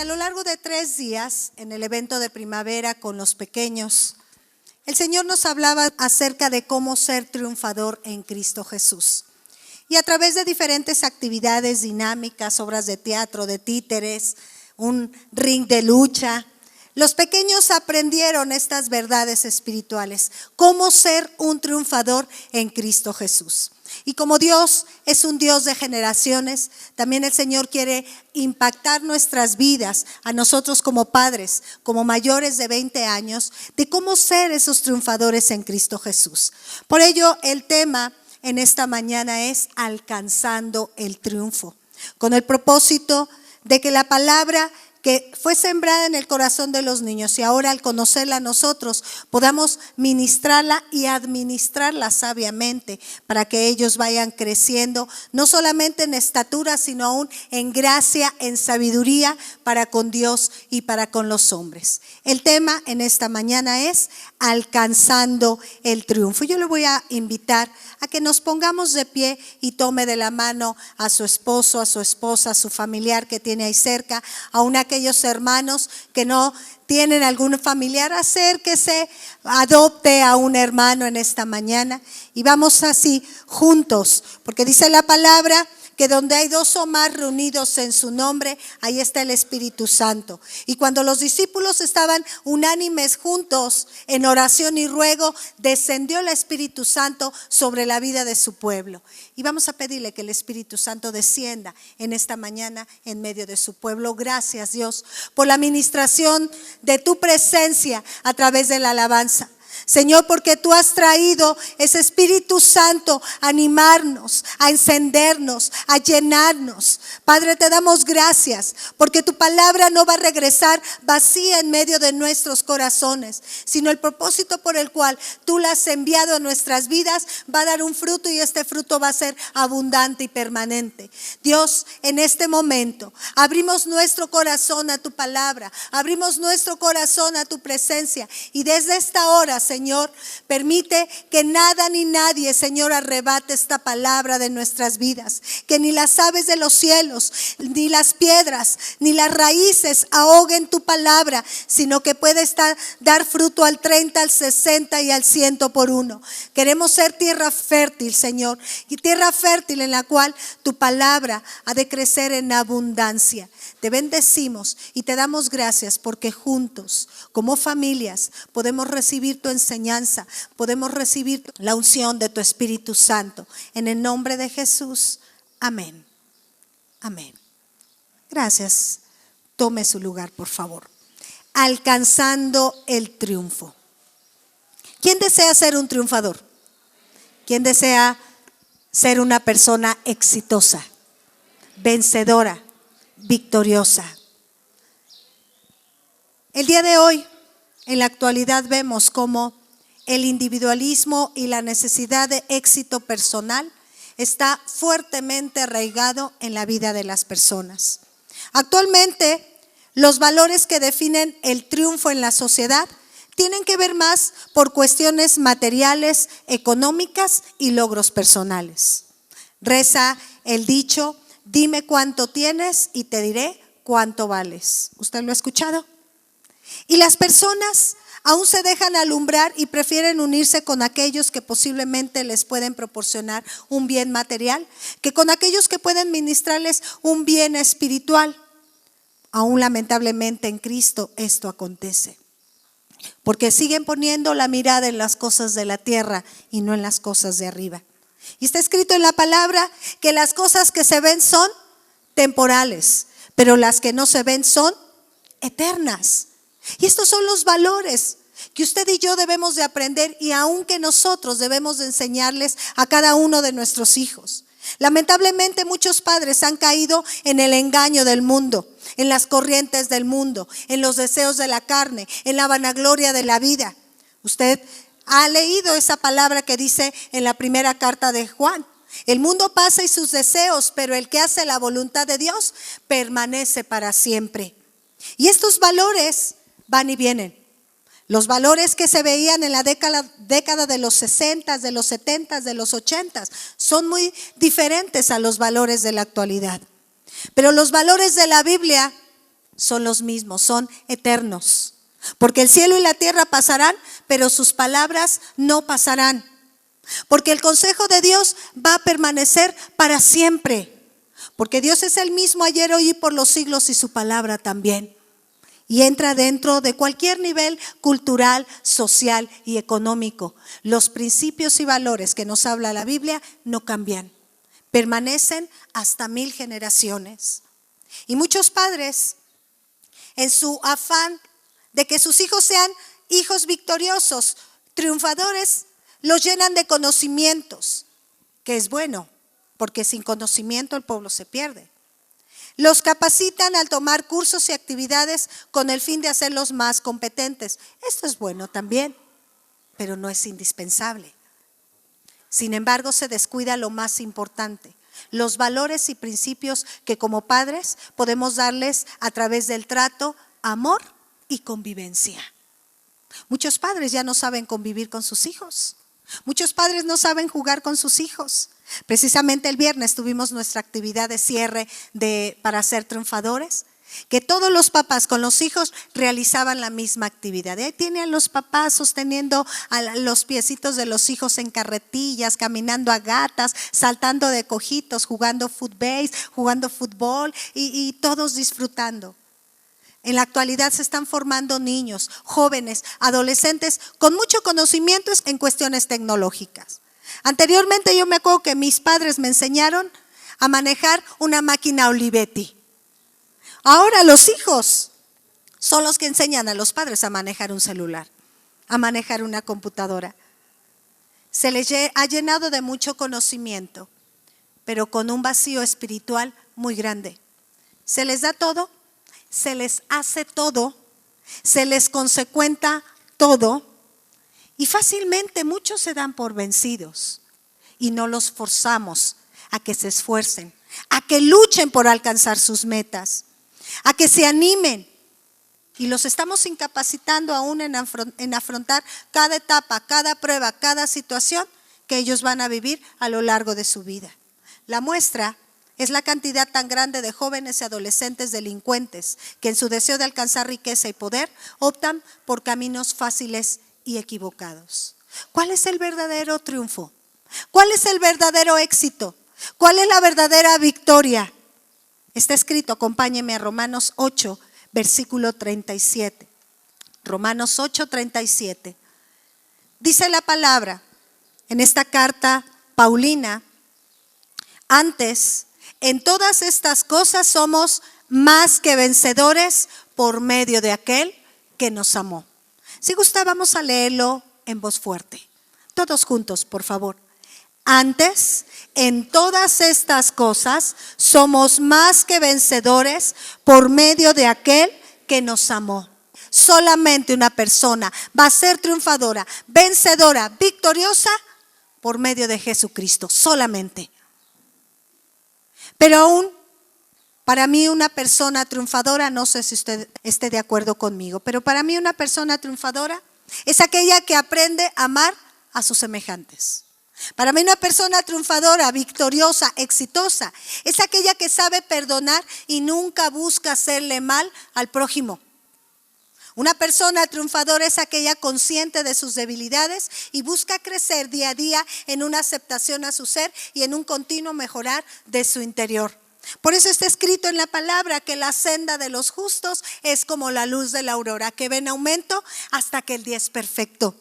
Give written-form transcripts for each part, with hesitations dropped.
a lo largo de 3 días, en el evento de primavera con los pequeños, el Señor nos hablaba acerca de cómo ser triunfador en Cristo Jesús. Y a través de diferentes actividades dinámicas, obras de teatro, de títeres, un ring de lucha, los pequeños aprendieron estas verdades espirituales, cómo ser un triunfador en Cristo Jesús. Y como Dios es un Dios de generaciones, también el Señor quiere impactar nuestras vidas, a nosotros como padres, como mayores de 20 años, de cómo ser esos triunfadores en Cristo Jesús. Por ello, el tema en esta mañana es alcanzando el triunfo, con el propósito de que la palabra que fue sembrada en el corazón de los niños y ahora al conocerla nosotros podamos ministrarla y administrarla sabiamente para que ellos vayan creciendo, no solamente en estatura, sino aún en gracia, en sabiduría para con Dios y para con los hombres. El tema en esta mañana es alcanzando el triunfo. Yo le voy a invitar a que nos pongamos de pie y tome de la mano a su esposo, a su esposa, a su familiar que tiene ahí cerca, aún aquellos hermanos que no tienen algún familiar, acérquese, adopte a un hermano en esta mañana y vamos así juntos, porque dice la palabra que donde hay 2 o más reunidos en su nombre, ahí está el Espíritu Santo. Y cuando los discípulos estaban unánimes juntos en oración y ruego, descendió el Espíritu Santo sobre la vida de su pueblo. Y vamos a pedirle que el Espíritu Santo descienda en esta mañana en medio de su pueblo. Gracias, Dios, por la ministración de tu presencia a través de la alabanza. Señor, porque tú has traído ese Espíritu Santo a animarnos, a encendernos, a llenarnos. Padre, te damos gracias porque tu palabra no va a regresar vacía en medio de nuestros corazones, sino el propósito por el cual tú la has enviado a nuestras vidas va a dar un fruto y este fruto va a ser abundante y permanente. Dios, en este momento abrimos nuestro corazón a tu palabra, abrimos nuestro corazón a tu presencia y desde esta hora, Señor, permite que nada ni nadie, Señor, arrebate esta palabra de nuestras vidas. Que ni las aves de los cielos, ni las piedras, ni las raíces ahoguen tu palabra, sino que puede dar fruto al 30, al 60 y al 100 por uno. Queremos ser tierra fértil, Señor, y tierra fértil en la cual tu palabra ha de crecer en abundancia. Te bendecimos y te damos gracias porque juntos, como familias, podemos recibir tu enseñanza, podemos recibir la unción de tu Espíritu Santo. En el nombre de Jesús, amén. Amén. Gracias. Tome su lugar, por favor. Alcanzando el triunfo. ¿Quién desea ser un triunfador? ¿Quién desea ser una persona exitosa, vencedora, victoriosa? El día de hoy, en la actualidad, vemos cómo el individualismo y la necesidad de éxito personal está fuertemente arraigado en la vida de las personas. Actualmente, los valores que definen el triunfo en la sociedad tienen que ver más por cuestiones materiales, económicas y logros personales. Reza el dicho: dime cuánto tienes y te diré cuánto vales. ¿Usted lo ha escuchado? Y las personas aún se dejan alumbrar y prefieren unirse con aquellos que posiblemente les pueden proporcionar un bien material, que con aquellos que pueden ministrarles un bien espiritual. Aún lamentablemente en Cristo esto acontece, porque siguen poniendo la mirada en las cosas de la tierra y no en las cosas de arriba. Y está escrito en la palabra que las cosas que se ven son temporales, pero las que no se ven son eternas. Y estos son los valores que usted y yo debemos de aprender y aunque nosotros debemos de enseñarles a cada uno de nuestros hijos. Lamentablemente muchos padres han caído en el engaño del mundo, en las corrientes del mundo, en los deseos de la carne, en la vanagloria de la vida. Usted ha leído esa palabra que dice en la primera carta de Juan: el mundo pasa y sus deseos, pero el que hace la voluntad de Dios permanece para siempre. Y estos valores van y vienen. Los valores que se veían en la década de los 60, de los 70, de los 80 son muy diferentes a los valores de la actualidad. Pero los valores de la Biblia son los mismos, son eternos. Porque el cielo y la tierra pasarán, pero sus palabras no pasarán. Porque el consejo de Dios va a permanecer para siempre. Porque Dios es el mismo ayer, hoy y por los siglos, y su palabra también. Y entra dentro de cualquier nivel cultural, social y económico. Los principios y valores que nos habla la Biblia no cambian. Permanecen hasta 1000 generaciones. Y muchos padres, en su afán de que sus hijos sean hijos victoriosos, triunfadores, los llenan de conocimientos, que es bueno, porque sin conocimiento el pueblo se pierde. Los capacitan al tomar cursos y actividades con el fin de hacerlos más competentes. Esto es bueno también, pero no es indispensable. Sin embargo, se descuida lo más importante, los valores y principios que como padres podemos darles a través del trato, amor y convivencia. Muchos padres ya no saben convivir con sus hijos. Muchos padres no saben jugar con sus hijos. Precisamente el viernes tuvimos nuestra actividad de cierre para ser triunfadores, que todos los papás con los hijos realizaban la misma actividad. Y ahí tienen a los papás sosteniendo a los piecitos de los hijos en carretillas, caminando a gatas, saltando de cojitos, jugando footbase, jugando fútbol y todos disfrutando. En la actualidad se están formando niños, jóvenes, adolescentes con mucho conocimiento en cuestiones tecnológicas. Anteriormente yo me acuerdo que mis padres me enseñaron a manejar una máquina Olivetti. Ahora los hijos son los que enseñan a los padres a manejar un celular, a manejar una computadora. Se les ha llenado de mucho conocimiento, pero con un vacío espiritual muy grande. Se les da todo, se les hace todo, se les consecuenta todo y fácilmente muchos se dan por vencidos y no los forzamos a que se esfuercen, a que luchen por alcanzar sus metas, a que se animen y los estamos incapacitando aún en afrontar cada etapa, cada prueba, cada situación que ellos van a vivir a lo largo de su vida. La muestra es la cantidad tan grande de jóvenes y adolescentes delincuentes que en su deseo de alcanzar riqueza y poder optan por caminos fáciles y equivocados. ¿Cuál es el verdadero triunfo? ¿Cuál es el verdadero éxito? ¿Cuál es la verdadera victoria? Está escrito, acompáñeme a Romanos 8, versículo 37. Romanos 8, 37. Dice la palabra en esta carta paulina: antes, en todas estas cosas somos más que vencedores por medio de aquel que nos amó. Si gusta, vamos a leerlo en voz fuerte. Todos juntos, por favor. Antes, en todas estas cosas somos más que vencedores por medio de aquel que nos amó. Solamente una persona va a ser triunfadora, vencedora, victoriosa por medio de Jesucristo, solamente. Pero aún, para mí una persona triunfadora, no sé si usted esté de acuerdo conmigo, pero para mí una persona triunfadora es aquella que aprende a amar a sus semejantes. Para mí una persona triunfadora, victoriosa, exitosa, es aquella que sabe perdonar y nunca busca hacerle mal al prójimo. Una persona triunfadora es aquella consciente de sus debilidades y busca crecer día a día en una aceptación a su ser y en un continuo mejorar de su interior. Por eso está escrito en la palabra que la senda de los justos es como la luz de la aurora, que ve en aumento hasta que el día es perfecto.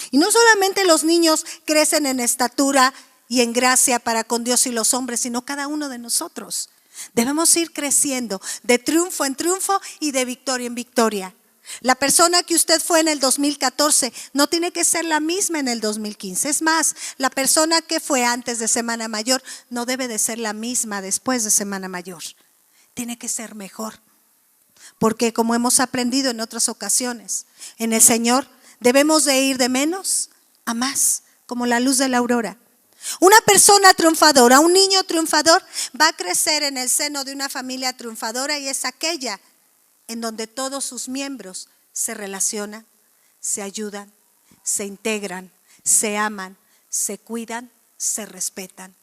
Y no solamente los niños crecen en estatura y en gracia para con Dios y los hombres, sino cada uno de nosotros. Debemos ir creciendo de triunfo en triunfo y de victoria en victoria. La persona que usted fue en el 2014 no tiene que ser la misma en el 2015. Es más, la persona que fue antes de Semana Mayor no debe de ser la misma después de Semana Mayor. Tiene que ser mejor. Porque como hemos aprendido en otras ocasiones, en el Señor debemos de ir de menos a más, como la luz de la aurora. Una persona triunfadora, un niño triunfador va a crecer en el seno de una familia triunfadora y es aquella en donde todos sus miembros se relacionan, se ayudan, se integran, se aman, se cuidan, se respetan.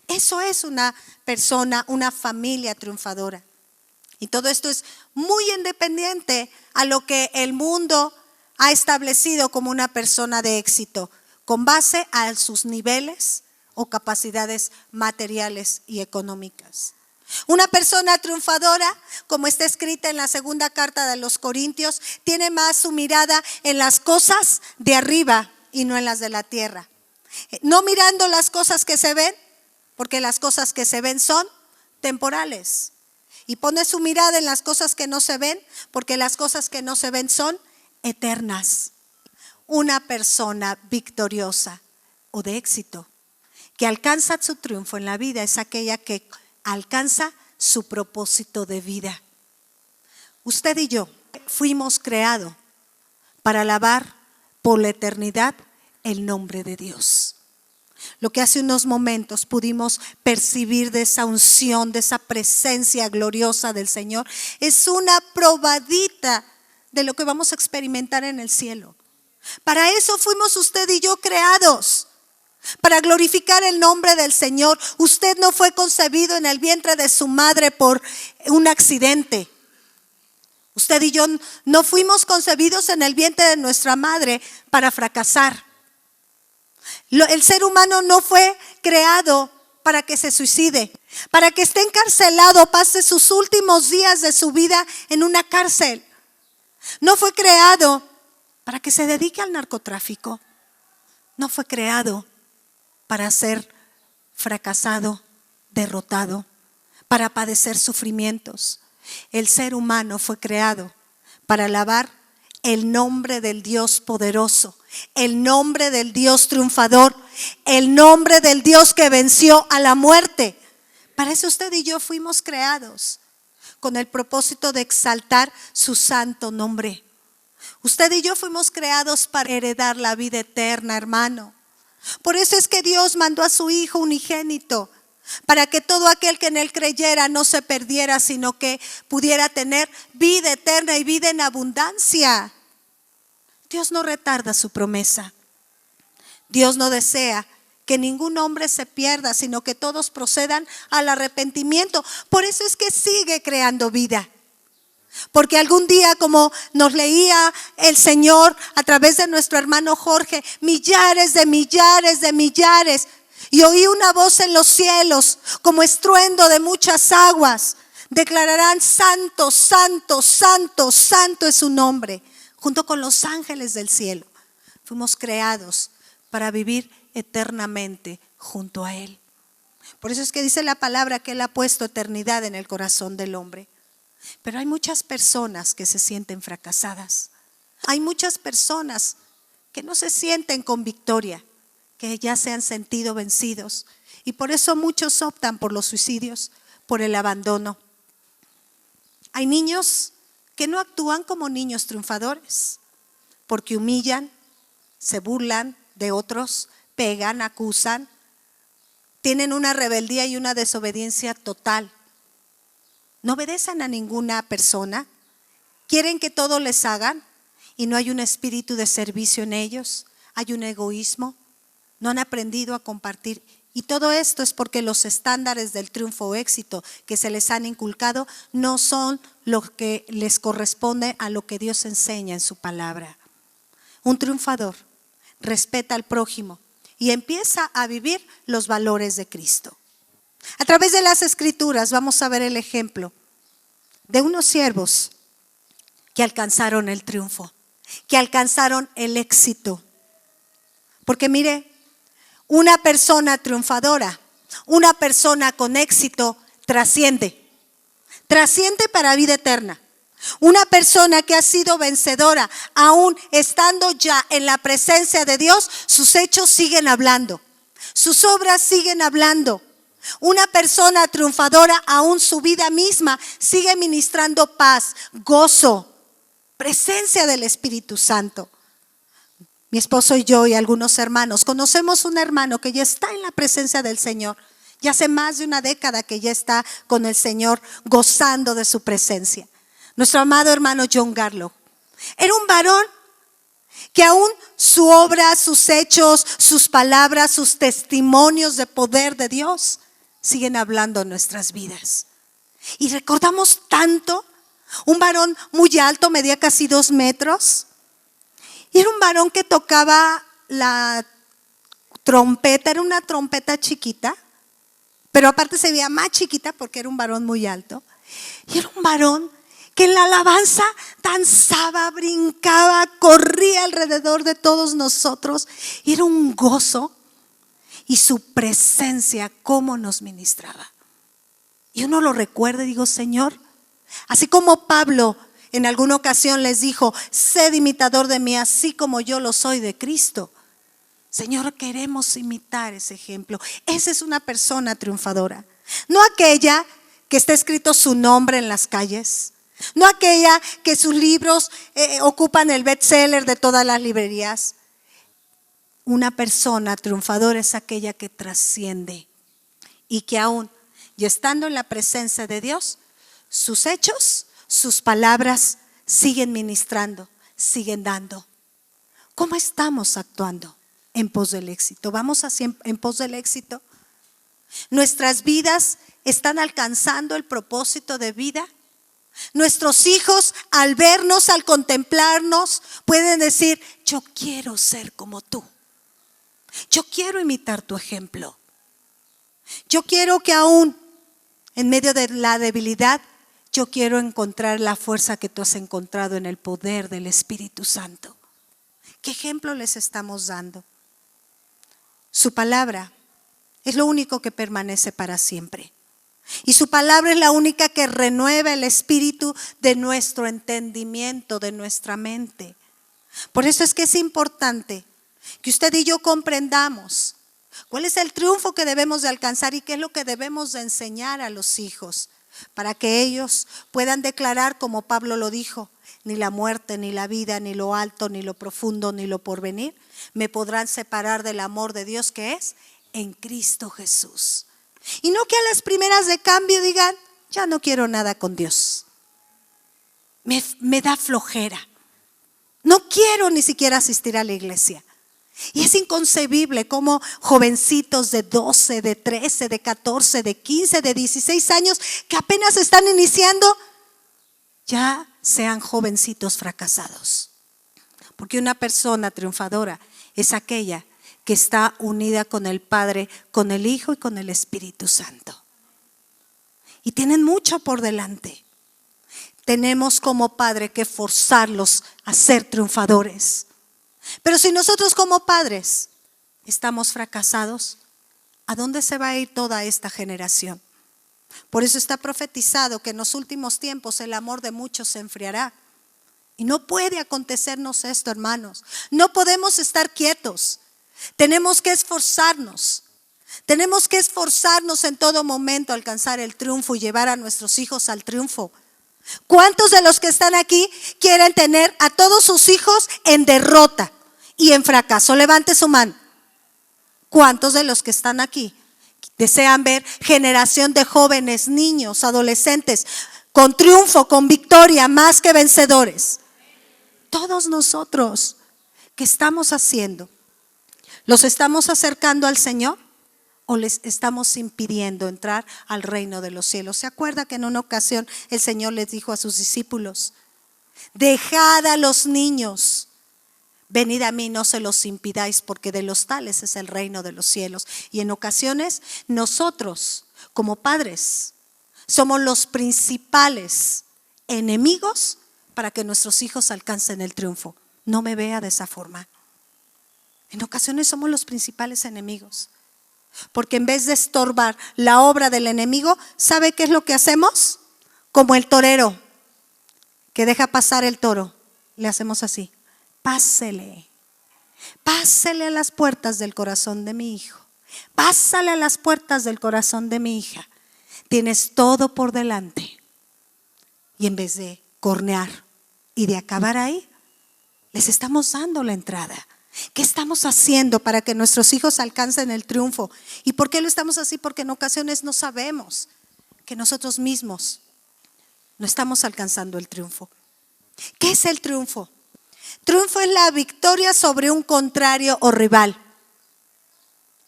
Eso es una persona, una familia triunfadora. Y todo esto es muy independiente a lo que el mundo ha establecido como una persona de éxito, con base a sus niveles o capacidades materiales y económicas. Una persona triunfadora, como está escrita en la segunda carta de los Corintios, tiene más su mirada en las cosas de arriba y no en las de la tierra. No mirando las cosas que se ven, porque las cosas que se ven son temporales. Y pone su mirada en las cosas que no se ven, porque las cosas que no se ven son eternas. Una persona victoriosa o de éxito que alcanza su triunfo en la vida es aquella que alcanza su propósito de vida. Usted y yo fuimos creados para alabar por la eternidad el nombre de Dios. Lo que hace unos momentos pudimos percibir de esa unción, de esa presencia gloriosa del Señor, es una probadita de lo que vamos a experimentar en el cielo. Para eso fuimos usted y yo creados, para glorificar el nombre del Señor. Usted no fue concebido en el vientre de su madre por un accidente. Usted y yo no fuimos concebidos en el vientre de nuestra madre para fracasar. El ser humano no fue creado para que se suicide, para que esté encarcelado, pase sus últimos días de su vida en una cárcel. No fue creado para que se dedique al narcotráfico. No fue creado para ser fracasado, derrotado, para padecer sufrimientos. El ser humano fue creado para alabar el nombre del Dios poderoso, el nombre del Dios triunfador, el nombre del Dios que venció a la muerte. Para eso usted y yo fuimos creados, con el propósito de exaltar su santo nombre. Usted y yo fuimos creados para heredar la vida eterna, hermano. Por eso es que Dios mandó a su Hijo unigénito, para que todo aquel que en Él creyera no se perdiera, sino que pudiera tener vida eterna y vida en abundancia. Dios no retarda su promesa. Dios no desea que ningún hombre se pierda, sino que todos procedan al arrepentimiento. Por eso es que sigue creando vida. Porque algún día, como nos leía el Señor a través de nuestro hermano Jorge, millares de millares de millares, y oí una voz en los cielos como estruendo de muchas aguas, declararán: santo, santo, santo, santo es su nombre, junto con los ángeles del cielo. Fuimos creados para vivir eternamente junto a Él. Por eso es que dice la palabra que Él ha puesto eternidad en el corazón del hombre. Pero hay muchas personas que se sienten fracasadas. Hay muchas personas que no se sienten con victoria, que ya se han sentido vencidos. Y por eso muchos optan por los suicidios, por el abandono. Hay niños que no actúan como niños triunfadores, porque humillan, se burlan de otros, pegan, acusan, tienen una rebeldía y una desobediencia total. No obedecen a ninguna persona, quieren que todo les hagan y no hay un espíritu de servicio en ellos, hay un egoísmo, no han aprendido a compartir. Y todo esto es porque los estándares del triunfo o éxito que se les han inculcado no son lo que les corresponde a lo que Dios enseña en su palabra. Un triunfador respeta al prójimo y empieza a vivir los valores de Cristo. A través de las Escrituras vamos a ver el ejemplo de unos siervos que alcanzaron el triunfo, que alcanzaron el éxito. Porque mire, una persona triunfadora, una persona con éxito trasciende para vida eterna. Una persona que ha sido vencedora, aún estando ya en la presencia de Dios, sus hechos siguen hablando, sus obras siguen hablando. Una persona triunfadora, aún su vida misma, sigue ministrando paz, gozo, presencia del Espíritu Santo. Mi esposo y yo y algunos hermanos conocemos un hermano que ya está en la presencia del Señor. Ya hace más de una década que ya está con el Señor gozando de su presencia. Nuestro amado hermano John Garlock era un varón que aún su obra, sus hechos, sus palabras, sus testimonios de poder de Dios siguen hablando en nuestras vidas. Y recordamos tanto, un varón muy alto, medía casi 2 metros. Y era un varón que tocaba la trompeta, era una trompeta chiquita, pero aparte se veía más chiquita porque era un varón muy alto. Y era un varón que en la alabanza danzaba, brincaba, corría alrededor de todos nosotros. Y era un gozo. Y su presencia, cómo nos ministraba. Y uno lo recuerda y digo, Señor, así como Pablo en alguna ocasión les dijo, sed imitador de mí, así como yo lo soy de Cristo. Señor, queremos imitar ese ejemplo. Esa es una persona triunfadora. No aquella que está escrito su nombre en las calles. No aquella que sus libros ocupan el bestseller de todas las librerías. Una persona triunfadora es aquella que trasciende y que aún, y estando en la presencia de Dios, sus hechos, sus palabras siguen ministrando, siguen dando. ¿Cómo estamos actuando en pos del éxito? ¿Vamos así en pos del éxito? ¿Nuestras vidas están alcanzando el propósito de vida? Nuestros hijos, al vernos, al contemplarnos, pueden decir, yo quiero ser como tú. Yo quiero imitar tu ejemplo. Yo quiero que aún en medio de la debilidad, yo quiero encontrar la fuerza que tú has encontrado en el poder del Espíritu Santo. ¿Qué ejemplo les estamos dando? Su palabra es lo único que permanece para siempre. Y su palabra es la única que renueva el espíritu de nuestro entendimiento, de nuestra mente. Por eso es que es importante que usted y yo comprendamos cuál es el triunfo que debemos de alcanzar y qué es lo que debemos de enseñar a los hijos para que ellos puedan declarar como Pablo lo dijo, ni la muerte, ni la vida, ni lo alto, ni lo profundo, ni lo porvenir me podrán separar del amor de Dios que es en Cristo Jesús. Y no que a las primeras de cambio digan, ya no quiero nada con Dios. Me da flojera. No quiero ni siquiera asistir a la iglesia. Y es inconcebible cómo jovencitos de 12, de 13, de 14, de 15, de 16 años que apenas están iniciando, ya sean jovencitos fracasados. Porque una persona triunfadora es aquella que está unida con el Padre, con el Hijo y con el Espíritu Santo. Y tienen mucho por delante. Tenemos como padre que forzarlos a ser triunfadores. Pero si nosotros como padres estamos fracasados, ¿a dónde se va a ir toda esta generación? Por eso está profetizado que en los últimos tiempos el amor de muchos se enfriará. Y no puede acontecernos esto, hermanos. No podemos estar quietos. Tenemos que esforzarnos. Tenemos que esforzarnos en todo momento a alcanzar el triunfo y llevar a nuestros hijos al triunfo. ¿Cuántos de los que están aquí quieren tener a todos sus hijos en derrota y en fracaso? Levante su mano. ¿Cuántos de los que están aquí desean ver generación de jóvenes, niños, adolescentes con triunfo, con victoria, más que vencedores? Todos nosotros, ¿qué estamos haciendo? ¿Los estamos acercando al Señor o les estamos impidiendo entrar al reino de los cielos? ¿Se acuerda que en una ocasión el Señor les dijo a sus discípulos, dejad a los niños, venid a mí, no se los impidáis, porque de los tales es el reino de los cielos? Y en ocasiones nosotros como padres somos los principales enemigos para que nuestros hijos alcancen el triunfo. No me vea de esa forma. En ocasiones somos los principales enemigos. Porque en vez de estorbar la obra del enemigo, ¿sabe qué es lo que hacemos? Como el torero que deja pasar el toro. Le hacemos así. Pásele. Pásele a las puertas del corazón de mi hijo. Pásale a las puertas del corazón de mi hija. Tienes todo por delante. Y en vez de cornear y de acabar ahí, les estamos dando la entrada. ¿Qué estamos haciendo para que nuestros hijos alcancen el triunfo? ¿Y por qué lo estamos así? Porque en ocasiones no sabemos que nosotros mismos no estamos alcanzando el triunfo. ¿Qué es el triunfo? Triunfo es la victoria sobre un contrario o rival.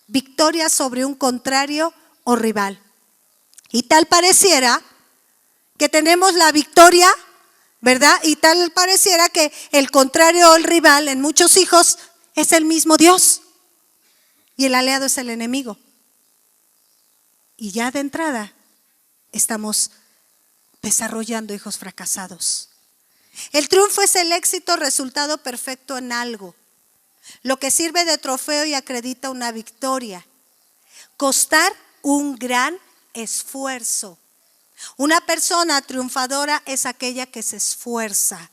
Victoria sobre un contrario o rival. Y tal pareciera que tenemos la victoria, ¿verdad? Y tal pareciera que el contrario o el rival en muchos hijos es el mismo Dios y el aliado es el enemigo. Y ya de entrada estamos desarrollando hijos fracasados. El triunfo es el éxito resultado perfecto en algo, lo que sirve de trofeo y acredita una victoria. Costar un gran esfuerzo. Una persona triunfadora es aquella que se esfuerza,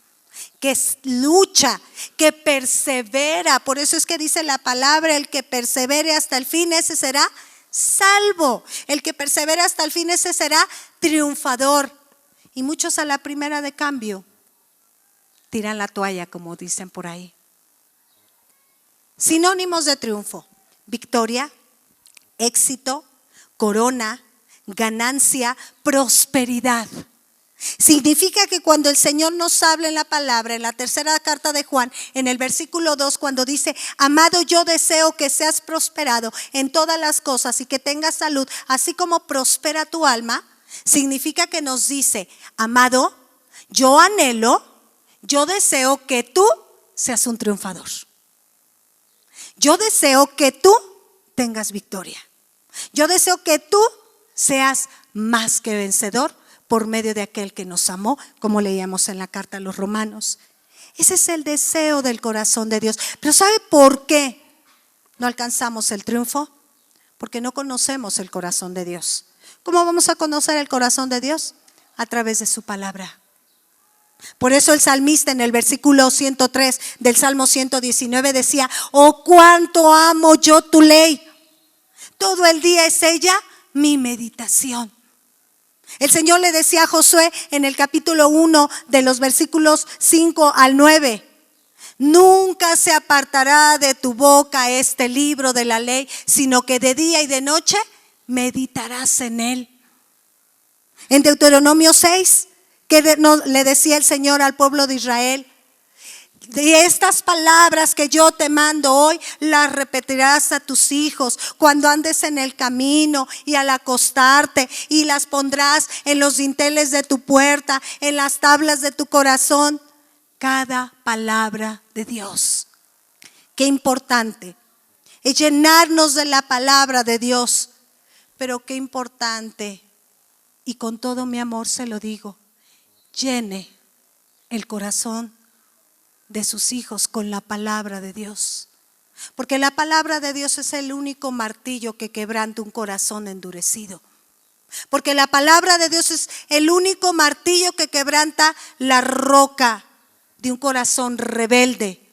que lucha, que persevera. Por eso es que dice la palabra, el que persevere hasta el fin, ese será salvo. El que persevera hasta el fin, ese será triunfador. Y muchos a la primera de cambio tiran la toalla, como dicen por ahí. Sinónimos de triunfo: victoria, éxito, corona, ganancia, prosperidad. Significa que cuando el Señor nos habla en la palabra, en la tercera carta de Juan, en el versículo 2, cuando dice: amado, yo deseo que seas prosperado en todas las cosas y que tengas salud, así como prospera tu alma, significa que nos dice: amado, yo anhelo, yo deseo que tú seas un triunfador. Yo deseo que tú tengas victoria. Yo deseo que tú seas más que vencedor por medio de aquel que nos amó, como leíamos en la carta a los Romanos. Ese es el deseo del corazón de Dios. Pero ¿sabe por qué no alcanzamos el triunfo? Porque no conocemos el corazón de Dios. ¿Cómo vamos a conocer el corazón de Dios? A través de su palabra. Por eso el salmista en el versículo 103 del Salmo 119 decía: oh, cuánto amo yo tu ley. Todo el día es ella mi meditación. El Señor le decía a Josué en el capítulo 1 de los versículos 5 al 9: nunca se apartará de tu boca este libro de la ley, sino que de día y de noche meditarás en él. En Deuteronomio 6, que le decía el Señor al pueblo de Israel: de estas palabras que yo te mando hoy, las repetirás a tus hijos cuando andes en el camino y al acostarte, y las pondrás en los dinteles de tu puerta, en las tablas de tu corazón. Cada palabra de Dios. Qué importante es llenarnos de la palabra de Dios. Pero qué importante, y con todo mi amor se lo digo, llene el corazón de sus hijos con la palabra de Dios. Porque la palabra de Dios es el único martillo que quebranta un corazón endurecido. Porque la palabra de Dios es el único martillo que quebranta la roca de un corazón rebelde,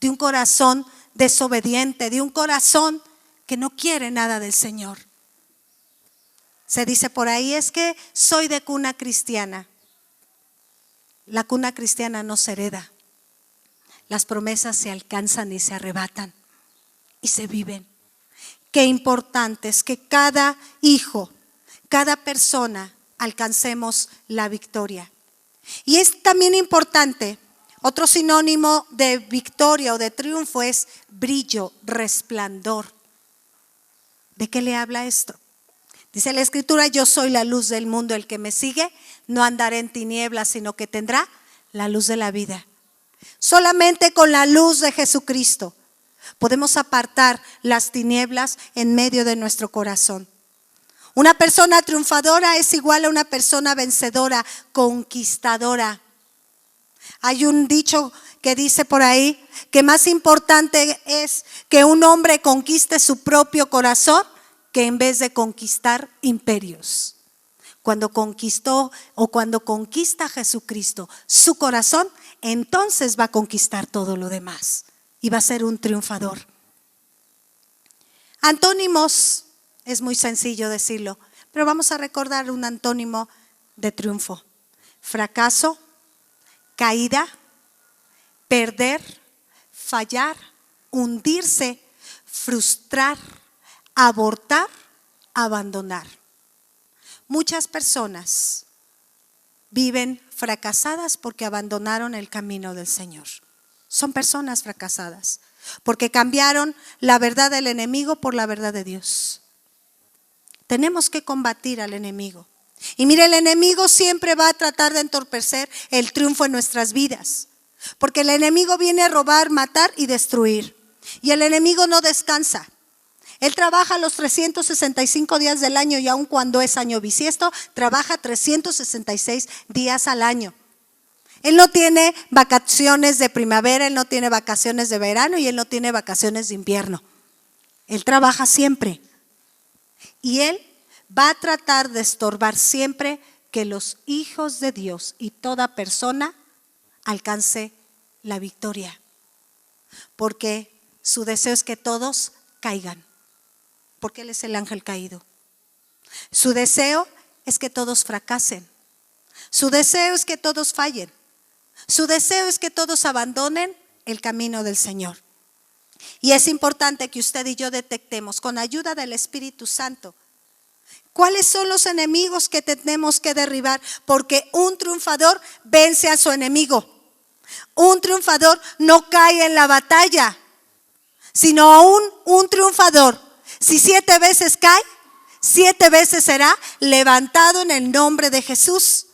de un corazón desobediente, de un corazón que no quiere nada del Señor. Se dice por ahí: es que soy de cuna cristiana. La cuna cristiana no se hereda. Las promesas se alcanzan y se arrebatan y se viven. Qué importante es que cada hijo, cada persona alcancemos la victoria. Y es también importante, otro sinónimo de victoria o de triunfo es brillo, resplandor. ¿De qué le habla esto? Dice la Escritura: yo soy la luz del mundo, el que me sigue no andará en tinieblas, sino que tendrá la luz de la vida. Solamente con la luz de Jesucristo podemos apartar las tinieblas en medio de nuestro corazón. Una persona triunfadora es igual a una persona vencedora, conquistadora. Hay un dicho que dice por ahí que más importante es que un hombre conquiste su propio corazón que en vez de conquistar imperios. Cuando conquistó o cuando conquista Jesucristo su corazón, entonces va a conquistar todo lo demás y va a ser un triunfador. Antónimos, es muy sencillo decirlo, pero vamos a recordar un antónimo de triunfo: fracaso, caída, perder, fallar, hundirse, frustrar, abortar, abandonar. Muchas personas viven fracasadas porque abandonaron el camino del Señor. Son personas fracasadas porque cambiaron la verdad del enemigo por la verdad de Dios. Tenemos que combatir al enemigo. Y mire, el enemigo siempre va a tratar de entorpecer el triunfo en nuestras vidas, porque el enemigo viene a robar, matar y destruir. Y el enemigo no descansa. Él trabaja los 365 días del año, y aun cuando es año bisiesto, trabaja 366 días al año. Él no tiene vacaciones de primavera, él no tiene vacaciones de verano y él no tiene vacaciones de invierno. Él trabaja siempre. Y él va a tratar de estorbar siempre que los hijos de Dios y toda persona alcance la victoria. Porque su deseo es que todos caigan. Porque Él es el ángel caído. Su deseo es que todos fracasen. Su deseo es que todos fallen. Su deseo es que todos abandonen el camino del Señor. Y es importante que usted y yo detectemos con ayuda del Espíritu Santo cuáles son los enemigos que tenemos que derribar, porque un triunfador vence a su enemigo. Un triunfador no cae en la batalla, sino aún un triunfador, si 7 veces cae, 7 veces será levantado en el nombre de Jesús.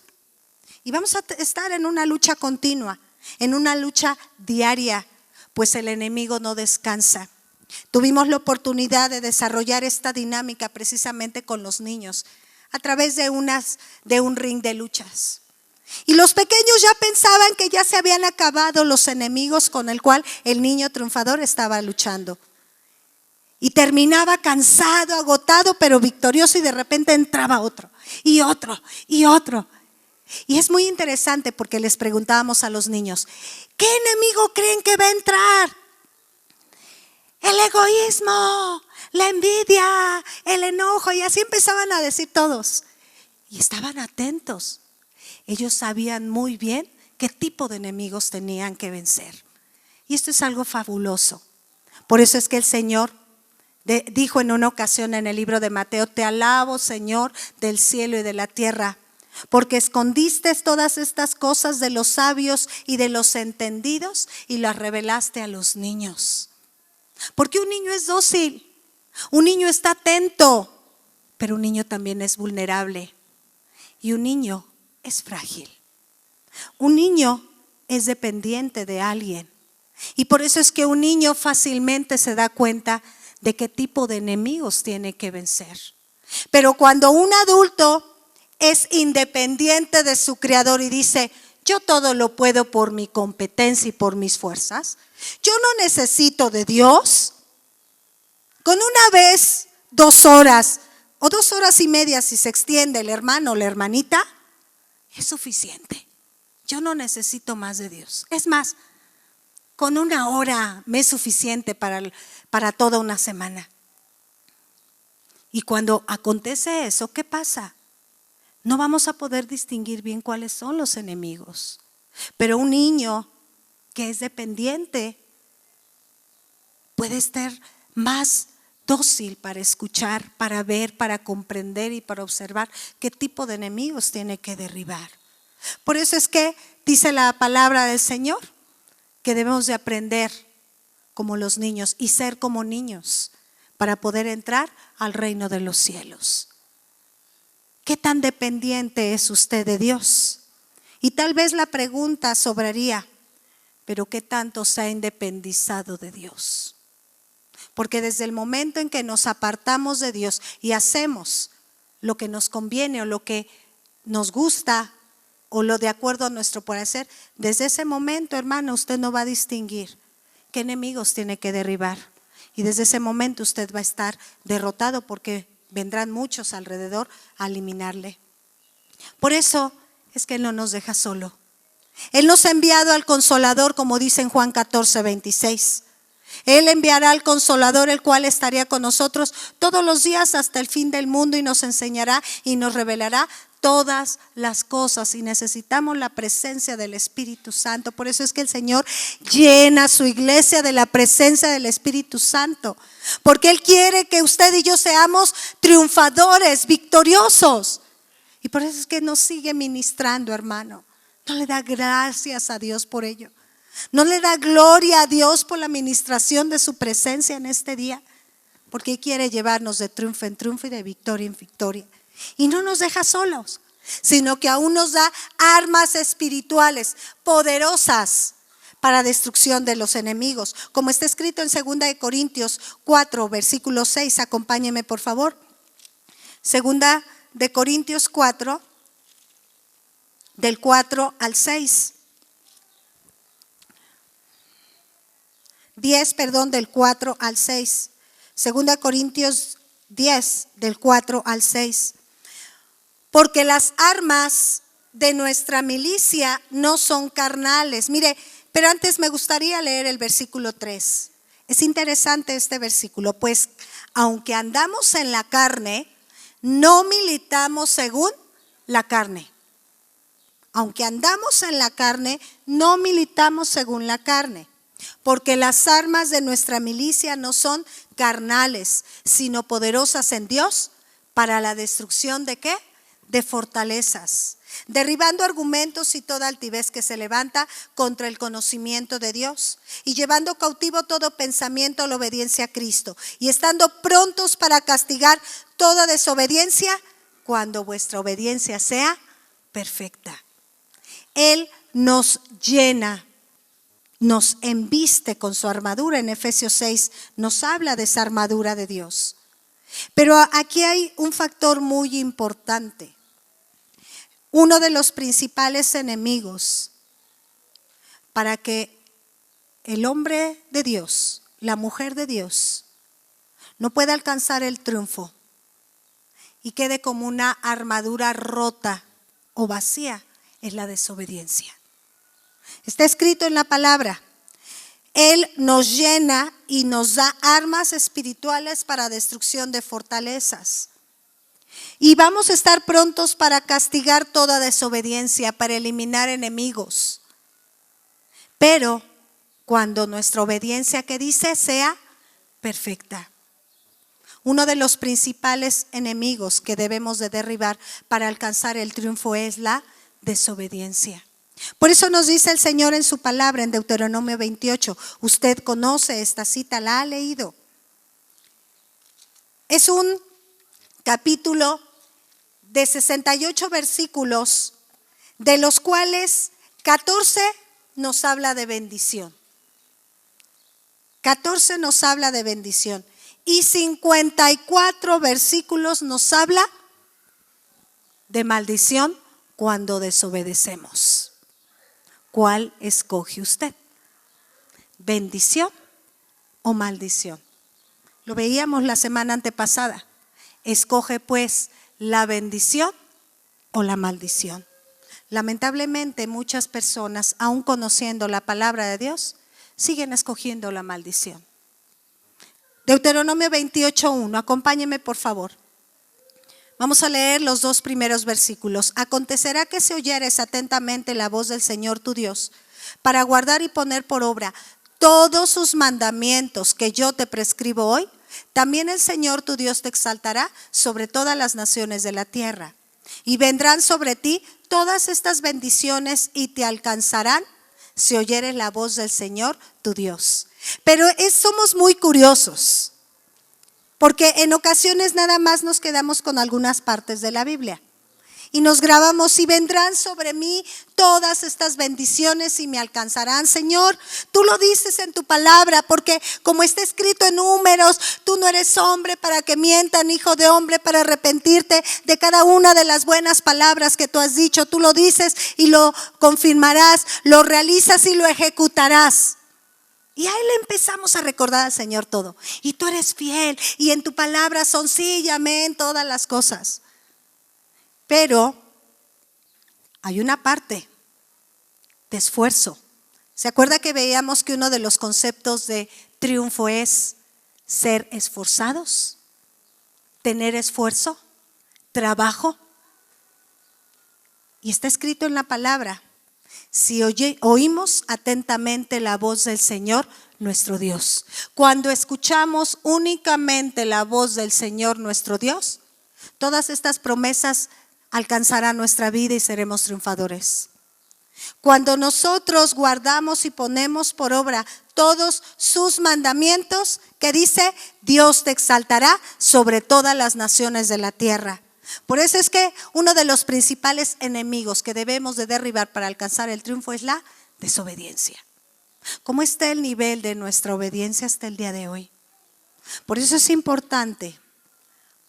Y vamos a estar en una lucha continua, en una lucha diaria, pues el enemigo no descansa. Tuvimos la oportunidad de desarrollar esta dinámica precisamente con los niños a través de un ring de luchas. Y los pequeños ya pensaban que ya se habían acabado los enemigos con el cual el niño triunfador estaba luchando. Y terminaba cansado, agotado, pero victorioso, y de repente entraba otro y otro y otro. Y es muy interesante porque les preguntábamos a los niños, ¿qué enemigo creen que va a entrar? El egoísmo, la envidia, el enojo, y así empezaban a decir todos. Y estaban atentos. Ellos sabían muy bien qué tipo de enemigos tenían que vencer. Y esto es algo fabuloso. Por eso es que el Señor dijo en una ocasión en el libro de Mateo: te alabo, Señor, del cielo y de la tierra, porque escondiste todas estas cosas de los sabios y de los entendidos y las revelaste a los niños. Porque un niño es dócil, un niño está atento, pero un niño también es vulnerable y un niño es frágil. Un niño es dependiente de alguien, y por eso es que un niño fácilmente se da cuenta de qué tipo de enemigos tiene que vencer. Pero cuando un adulto es independiente de su creador y dice: yo todo lo puedo por mi competencia y por mis fuerzas, yo no necesito de Dios, con una vez 2 horas o 2 horas y media, si se extiende, el hermano o la hermanita, es suficiente. Yo no necesito más de Dios. Es más, con 1 hora me es suficiente para toda una semana. Y cuando acontece eso, ¿qué pasa? No vamos a poder distinguir bien cuáles son los enemigos. Pero un niño que es dependiente puede estar más dócil para escuchar, para ver, para comprender y para observar qué tipo de enemigos tiene que derribar. Por eso es que dice la palabra del Señor que debemos de aprender como los niños y ser como niños para poder entrar al reino de los cielos. ¿Qué tan dependiente es usted de Dios? Y tal vez la pregunta sobraría: ¿pero qué tanto se ha independizado de Dios? Porque desde el momento en que nos apartamos de Dios y hacemos lo que nos conviene o lo que nos gusta o lo de acuerdo a nuestro parecer, desde ese momento, hermano, usted no va a distinguir qué enemigos tiene que derribar. Y desde ese momento usted va a estar derrotado, porque vendrán muchos alrededor a eliminarle. Por eso es que Él no nos deja solo. Él nos ha enviado al Consolador, como dice en Juan 14:26. Él enviará al Consolador, el cual estaría con nosotros todos los días hasta el fin del mundo, y nos enseñará y nos revelará todas las cosas. Y necesitamos la presencia del Espíritu Santo. Por eso es que el Señor llena a su iglesia de la presencia del Espíritu Santo, porque Él quiere que usted y yo seamos triunfadores, victoriosos. Y por eso es que nos sigue ministrando, hermano. No le da gracias a Dios por ello. No le da gloria a Dios por la ministración de su presencia en este día, porque Él quiere llevarnos de triunfo en triunfo y de victoria en victoria. Y no nos deja solos, sino que aún nos da armas espirituales poderosas para destrucción de los enemigos. Como está escrito en 2 Corintios 4, versículo 6. Acompáñeme, por favor. 2 Corintios 4, del 4 al 6. 10, del 4 al 6. 2 Corintios 10, del 4 al 6. Porque las armas de nuestra milicia no son carnales. Mire, pero antes me gustaría leer el versículo 3. Es interesante este versículo, pues aunque andamos en la carne, no militamos según la carne. Aunque andamos en la carne, no militamos según la carne. Porque las armas de nuestra milicia no son carnales, sino poderosas en Dios para la destrucción ¿de qué? De fortalezas, derribando argumentos y toda altivez que se levanta contra el conocimiento de Dios, y llevando cautivo todo pensamiento a la obediencia a Cristo, y estando prontos para castigar toda desobediencia cuando vuestra obediencia sea perfecta. Él nos llena, nos embiste con su armadura. En Efesios 6 nos habla de esa armadura de Dios. Pero aquí hay un factor muy importante. Uno de los principales enemigos para que el hombre de Dios, la mujer de Dios, no pueda alcanzar el triunfo y quede como una armadura rota o vacía, es la desobediencia. Está escrito en la palabra: Él nos llena y nos da armas espirituales para destrucción de fortalezas. Y vamos a estar prontos para castigar toda desobediencia, para eliminar enemigos. Pero cuando nuestra obediencia, ¿qué dice? Sea perfecta. Uno de los principales enemigos que debemos de derribar para alcanzar el triunfo es la desobediencia. Por eso nos dice el Señor en su palabra en Deuteronomio 28. Usted conoce esta cita, la ha leído. Es un capítulo de 68 versículos, de los cuales 14 nos habla de bendición. 14 nos habla de bendición. Y 54 versículos nos habla de maldición cuando desobedecemos. ¿Cuál escoge usted? ¿Bendición o maldición? Lo veíamos la semana antepasada. Escoge pues la bendición o la maldición. Lamentablemente muchas personas, aún conociendo la palabra de Dios, siguen escogiendo la maldición. Deuteronomio 28:1, acompáñeme por favor. Vamos a leer los 2 primeros versículos. Acontecerá que si oyeres atentamente la voz del Señor tu Dios, para guardar y poner por obra todos sus mandamientos que yo te prescribo hoy, también el Señor tu Dios te exaltará sobre todas las naciones de la tierra. Y vendrán sobre ti todas estas bendiciones y te alcanzarán si oyeres la voz del Señor tu Dios. Pero somos muy curiosos, porque en ocasiones nada más nos quedamos con algunas partes de la Biblia. Y nos grabamos: y vendrán sobre mí todas estas bendiciones y me alcanzarán. Señor, tú lo dices en tu palabra, porque como está escrito en Números, tú no eres hombre para que mientan, hijo de hombre para arrepentirte de cada una de las buenas palabras que tú has dicho. Tú lo dices y lo confirmarás, lo realizas y lo ejecutarás. Y ahí le empezamos a recordar al Señor todo. Y tú eres fiel y en tu palabra son sí y amén todas las cosas. Pero hay una parte de esfuerzo. ¿Se acuerda que veíamos que uno de los conceptos de triunfo es ser esforzados? Tener esfuerzo, trabajo. Y está escrito en la palabra: si oímos atentamente la voz del Señor nuestro Dios. Cuando escuchamos únicamente la voz del Señor nuestro Dios, todas estas promesas alcanzarán nuestra vida y seremos triunfadores. Cuando nosotros guardamos y ponemos por obra todos sus mandamientos, que dice: Dios te exaltará sobre todas las naciones de la tierra. Por eso es que uno de los principales enemigos que debemos de derribar para alcanzar el triunfo es la desobediencia. ¿Cómo está el nivel de nuestra obediencia hasta el día de hoy? Por eso es importante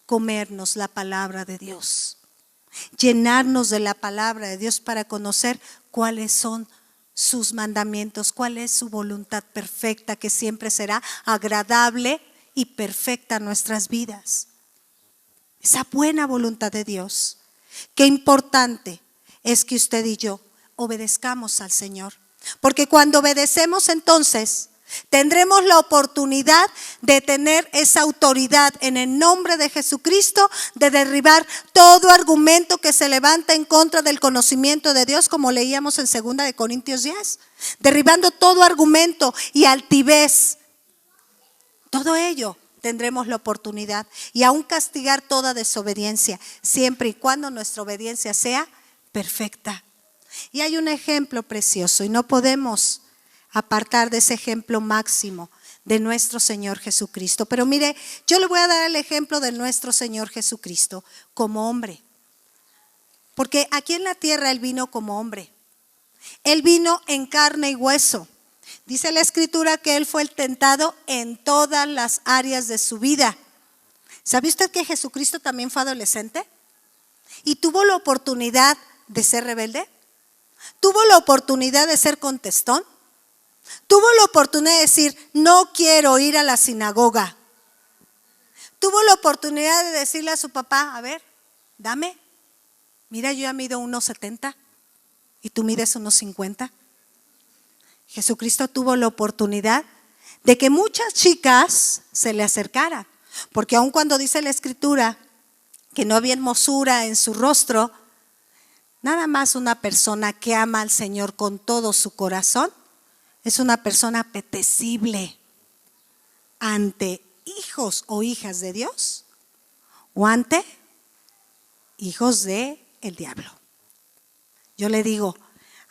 comernos la palabra de Dios, llenarnos de la palabra de Dios para conocer cuáles son sus mandamientos, cuál es su voluntad perfecta, que siempre será agradable y perfecta en nuestras vidas. Esa buena voluntad de Dios. Qué importante es que usted y yo obedezcamos al Señor, porque cuando obedecemos entonces tendremos la oportunidad de tener esa autoridad en el nombre de Jesucristo, de derribar todo argumento que se levanta en contra del conocimiento de Dios, como leíamos en 2 de Corintios 10, derribando todo argumento y altivez. Todo ello tendremos la oportunidad, y aún castigar toda desobediencia, siempre y cuando nuestra obediencia sea perfecta. Y hay un ejemplo precioso, y no podemos apartar de ese ejemplo máximo de nuestro Señor Jesucristo. Pero mire, yo le voy a dar el ejemplo de nuestro Señor Jesucristo como hombre. Porque aquí en la tierra Él vino como hombre. Él vino en carne y hueso. Dice la Escritura que Él fue el tentado en todas las áreas de su vida. ¿Sabe usted que Jesucristo también fue adolescente? ¿Y tuvo la oportunidad de ser rebelde? ¿Tuvo la oportunidad de ser contestón? Tuvo la oportunidad de decir, no quiero ir a la sinagoga. Tuvo la oportunidad de decirle a su papá, a ver, dame. Mira, yo ya mido 1.70 y tú mides 1.50. Jesucristo tuvo la oportunidad de que muchas chicas se le acercaran. Porque aun cuando dice la Escritura que no había hermosura en su rostro, nada más una persona que ama al Señor con todo su corazón es una persona apetecible ante hijos o hijas de Dios o ante hijos del diablo. Yo le digo,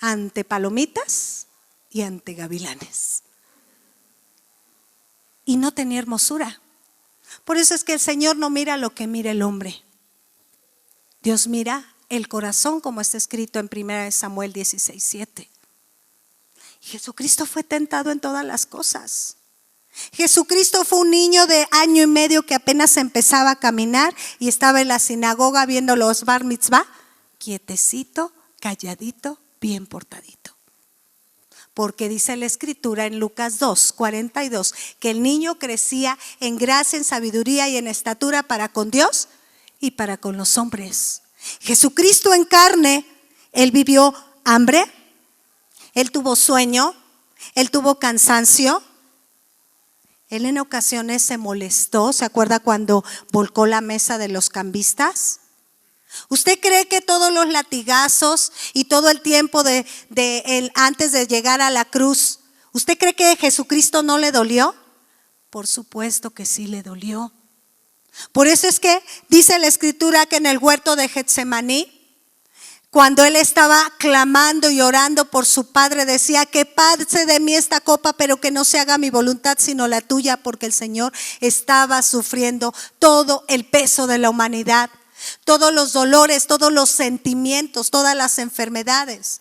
ante palomitas y ante gavilanes. Y no tenía hermosura. Por eso es que el Señor no mira lo que mira el hombre. Dios mira el corazón, como está escrito en 1 Samuel 16:7. Jesucristo fue tentado en todas las cosas. Jesucristo fue un niño de 1 año y medio que apenas empezaba a caminar y estaba en la sinagoga viendo los bar mitzvah, quietecito, calladito, bien portadito. Porque dice la Escritura en Lucas 2:42 que el niño crecía en gracia, en sabiduría y en estatura para con Dios y para con los hombres. Jesucristo en carne, Él vivió hambre, Él tuvo sueño, Él tuvo cansancio. Él en ocasiones se molestó. ¿Se acuerda cuando volcó la mesa de los cambistas? ¿Usted cree que todos los latigazos y todo el tiempo de él antes de llegar a la cruz, ¿usted cree que a Jesucristo no le dolió? Por supuesto que sí le dolió. Por eso es que dice la Escritura que en el huerto de Getsemaní, cuando Él estaba clamando y orando por su Padre, decía que pase de mí esta copa, pero que no se haga mi voluntad sino la tuya, porque el Señor estaba sufriendo todo el peso de la humanidad, todos los dolores, todos los sentimientos, todas las enfermedades.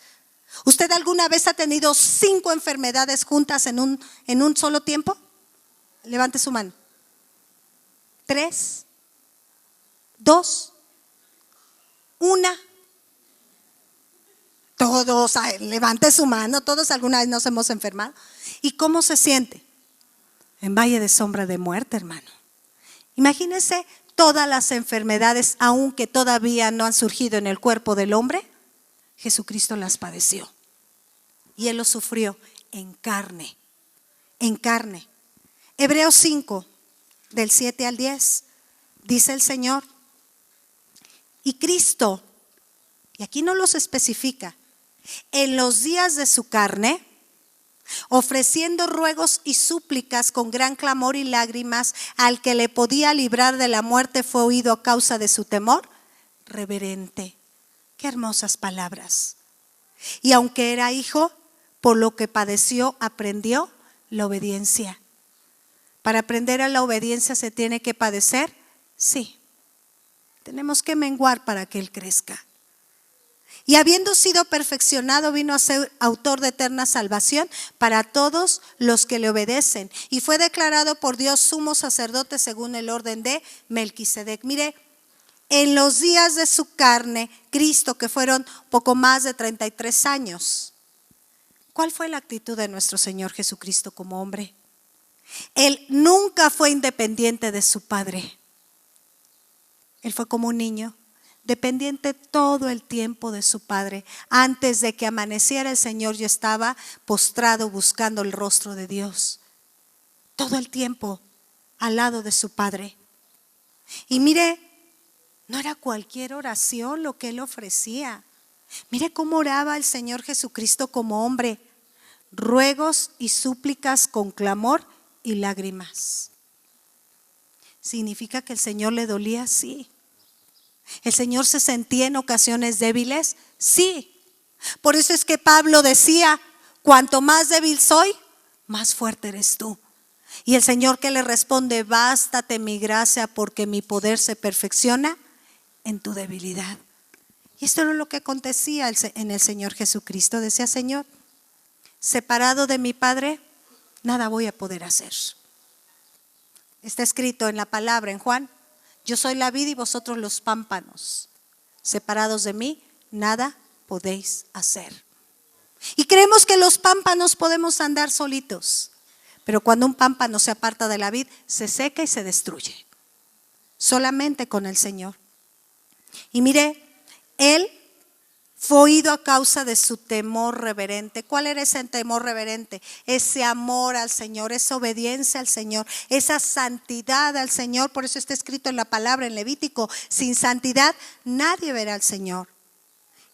¿Usted alguna vez ha tenido 5 enfermedades juntas en un solo tiempo? Levante su mano. 3, 2, 1. Todos, levante su mano, todos alguna vez nos hemos enfermado. ¿Y cómo se siente? En valle de sombra de muerte, hermano. Imagínese todas las enfermedades, aunque todavía no han surgido en el cuerpo del hombre, Jesucristo las padeció. Y Él lo sufrió en carne, en carne. Hebreos 5, del 7 al 10, dice el Señor. Y Cristo, y aquí no los especifica, en los días de su carne, ofreciendo ruegos y súplicas con gran clamor y lágrimas al que le podía librar de la muerte, fue oído a causa de su temor reverente. Qué hermosas palabras. Y aunque era hijo, por lo que padeció, aprendió la obediencia. ¿Para aprender a la obediencia se tiene que padecer? Sí. Tenemos que menguar para que Él crezca. Y habiendo sido perfeccionado, vino a ser autor de eterna salvación para todos los que le obedecen. Y fue declarado por Dios sumo sacerdote según el orden de Melquisedec. Mire, en los días de su carne, Cristo, que fueron poco más de 33 años, ¿cuál fue la actitud de nuestro Señor Jesucristo como hombre? Él nunca fue independiente de su Padre. Él fue como un niño, dependiente todo el tiempo de su Padre. Antes de que amaneciera el Señor, yo estaba postrado buscando el rostro de Dios. Todo el tiempo al lado de su Padre. Y mire, no era cualquier oración lo que Él ofrecía. Mire cómo oraba el Señor Jesucristo como hombre. Ruegos y súplicas con clamor y lágrimas. ¿Significa que el Señor le dolía? Sí. ¿El Señor se sentía en ocasiones débiles? Sí. Por eso es que Pablo decía, cuanto más débil soy, más fuerte eres tú. Y el Señor que le responde, bástate mi gracia porque mi poder se perfecciona en tu debilidad. Y esto era lo que acontecía en el Señor Jesucristo. Decía, Señor, separado de mi Padre, nada voy a poder hacer. Está escrito en la palabra en Juan, yo soy la vid y vosotros los pámpanos. Separados de mí, nada podéis hacer. Y creemos que los pámpanos podemos andar solitos. Pero cuando un pámpano se aparta de la vid, se seca y se destruye. Solamente con el Señor. Y mire, Él fue oído a causa de su temor reverente. ¿Cuál era ese temor reverente? Ese amor al Señor, esa obediencia al Señor, esa santidad al Señor. Por eso está escrito en la palabra en Levítico, sin santidad nadie verá al Señor.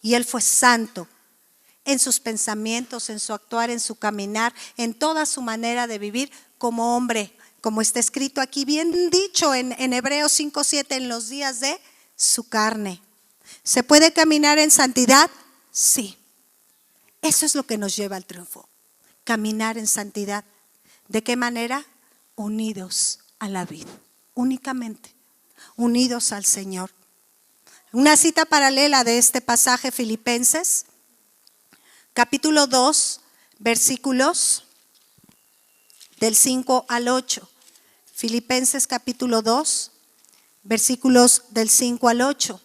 Y Él fue santo en sus pensamientos, en su actuar, en su caminar, en toda su manera de vivir como hombre. Como está escrito aquí, bien dicho en Hebreos 5:7, en los días de su carne. ¿Se puede caminar en santidad? Sí. Eso es lo que nos lleva al triunfo. Caminar en santidad. ¿De qué manera? Unidos a la vid. Únicamente. Unidos al Señor. Una cita paralela de este pasaje, Filipenses, capítulo 2, versículos del 5 al 8. Filipenses capítulo 2, versículos del 5 al 8.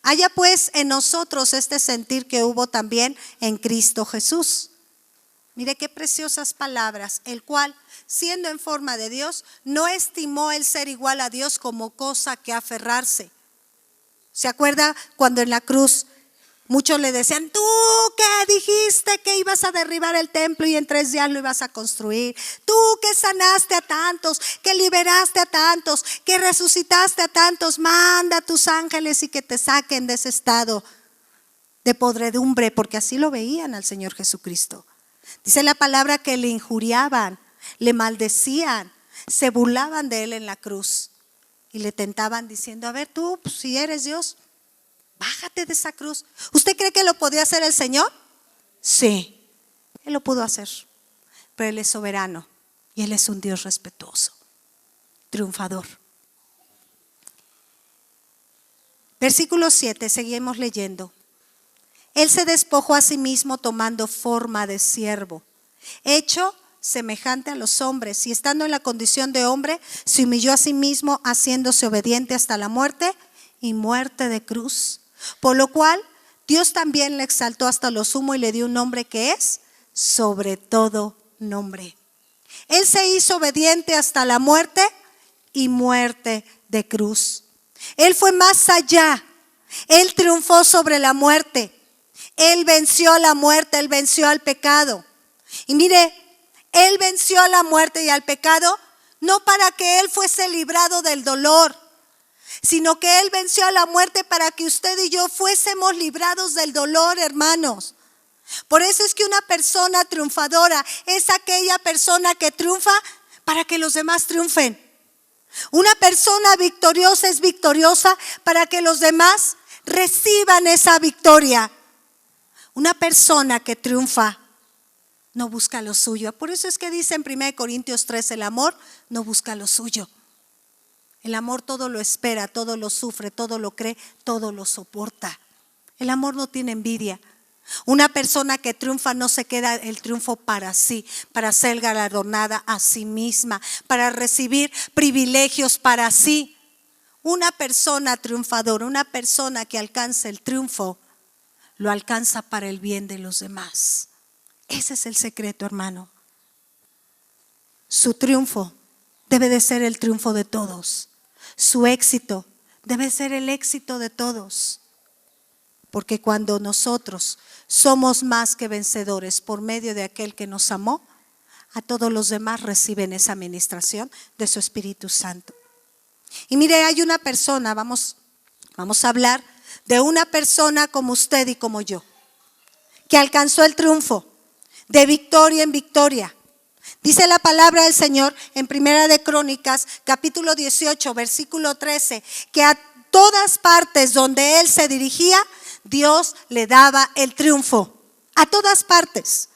Haya pues en nosotros este sentir que hubo también en Cristo Jesús. Mire qué preciosas palabras, el cual, siendo en forma de Dios, no estimó el ser igual a Dios como cosa que aferrarse. ¿Se acuerda cuando en la cruz muchos le decían, tú que dijiste que ibas a derribar el templo y en 3 días lo ibas a construir? Tú que sanaste a tantos, que liberaste a tantos, que resucitaste a tantos, manda a tus ángeles y que te saquen de ese estado de podredumbre, porque así lo veían al Señor Jesucristo. Dice la palabra que le injuriaban, le maldecían, se burlaban de Él en la cruz y le tentaban diciendo, a ver tú, pues, si eres Dios, bájate de esa cruz. ¿Usted cree que lo podía hacer el Señor? Sí, Él lo pudo hacer. Pero Él es soberano y Él es un Dios respetuoso, triunfador. Versículo 7, seguimos leyendo. Él se despojó a sí mismo tomando forma de siervo, hecho semejante a los hombres, y estando en la condición de hombre, se humilló a sí mismo, haciéndose obediente hasta la muerte y muerte de cruz. Por lo cual Dios también le exaltó hasta lo sumo y le dio un nombre que es sobre todo nombre. Él se hizo obediente hasta la muerte y muerte de cruz. Él fue más allá. Él triunfó sobre la muerte. Él venció a la muerte, Él venció al pecado. Y mire, Él venció a la muerte y al pecado no para que Él fuese librado del dolor, sino que Él venció a la muerte para que usted y yo fuésemos librados del dolor, hermanos. Por eso es que una persona triunfadora es aquella persona que triunfa para que los demás triunfen. Una persona victoriosa es victoriosa para que los demás reciban esa victoria. Una persona que triunfa no busca lo suyo. Por eso es que dice en 1 Corintios 3, el amor no busca lo suyo. El amor todo lo espera, todo lo sufre, todo lo cree, todo lo soporta. El amor no tiene envidia. Una persona que triunfa no se queda el triunfo para sí, para ser galardonada a sí misma, para recibir privilegios para sí. Una persona triunfadora, una persona que alcanza el triunfo, lo alcanza para el bien de los demás. Ese es el secreto, hermano. Su triunfo debe de ser el triunfo de todos. Su éxito debe ser el éxito de todos. Porque cuando nosotros somos más que vencedores por medio de aquel que nos amó, a todos los demás reciben esa administración de su Espíritu Santo. Y mire, hay una persona, vamos a hablar de una persona como usted y como yo, que alcanzó el triunfo de victoria en victoria. Dice la palabra del Señor en Primera de Crónicas, capítulo 18, versículo 13, que a todas partes donde él se dirigía, Dios le daba el triunfo. A todas partes.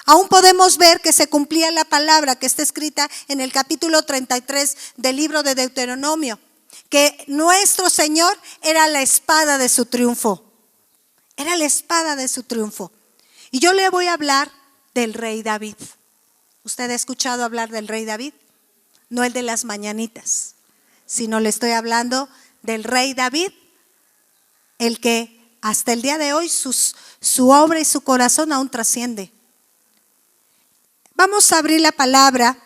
Aún podemos ver que se cumplía la palabra que está escrita en el capítulo 33 del libro de Deuteronomio, que nuestro Señor era la espada de su triunfo. Era la espada de su triunfo. Y yo le voy a hablar del rey David. ¿Usted ha escuchado hablar del rey David? No el de las mañanitas, sino le estoy hablando del rey David, el que hasta el día de hoy su obra y su corazón aún trasciende. Vamos a abrir la palabra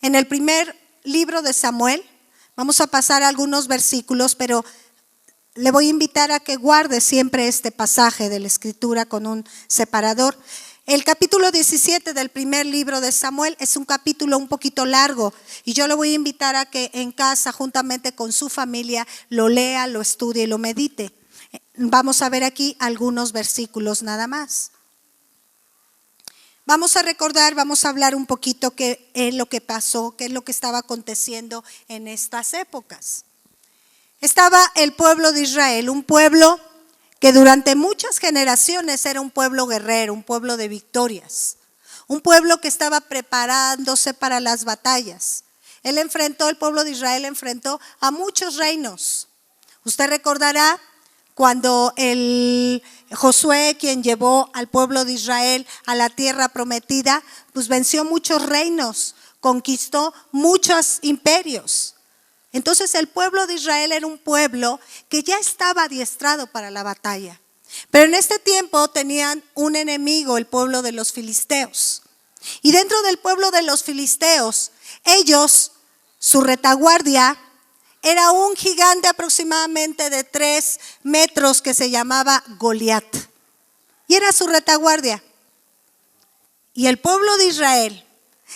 en el primer libro de Samuel. Vamos a pasar algunos versículos, pero le voy a invitar a que guarde siempre este pasaje de la Escritura con un separador. El capítulo 17 del primer libro de Samuel es un capítulo un poquito largo y yo le voy a invitar a que en casa, juntamente con su familia, lo lea, lo estudie y lo medite. Vamos a ver aquí algunos versículos nada más. Vamos a recordar, vamos a hablar un poquito qué es lo que pasó, qué es lo que estaba aconteciendo en estas épocas. Estaba el pueblo de Israel, un pueblo que durante muchas generaciones era un pueblo guerrero, un pueblo de victorias, un pueblo que estaba preparándose para las batallas. El pueblo de Israel enfrentó a muchos reinos. Usted recordará cuando el Josué, quien llevó al pueblo de Israel a la tierra prometida, pues venció muchos reinos, conquistó muchos imperios. Entonces el pueblo de Israel era un pueblo que ya estaba adiestrado para la batalla. Pero en este tiempo tenían un enemigo, el pueblo de los filisteos. Y dentro del pueblo de los filisteos, ellos, su retaguardia, era un gigante aproximadamente de 3 metros que se llamaba Goliat. Y era su retaguardia. Y el pueblo de Israel,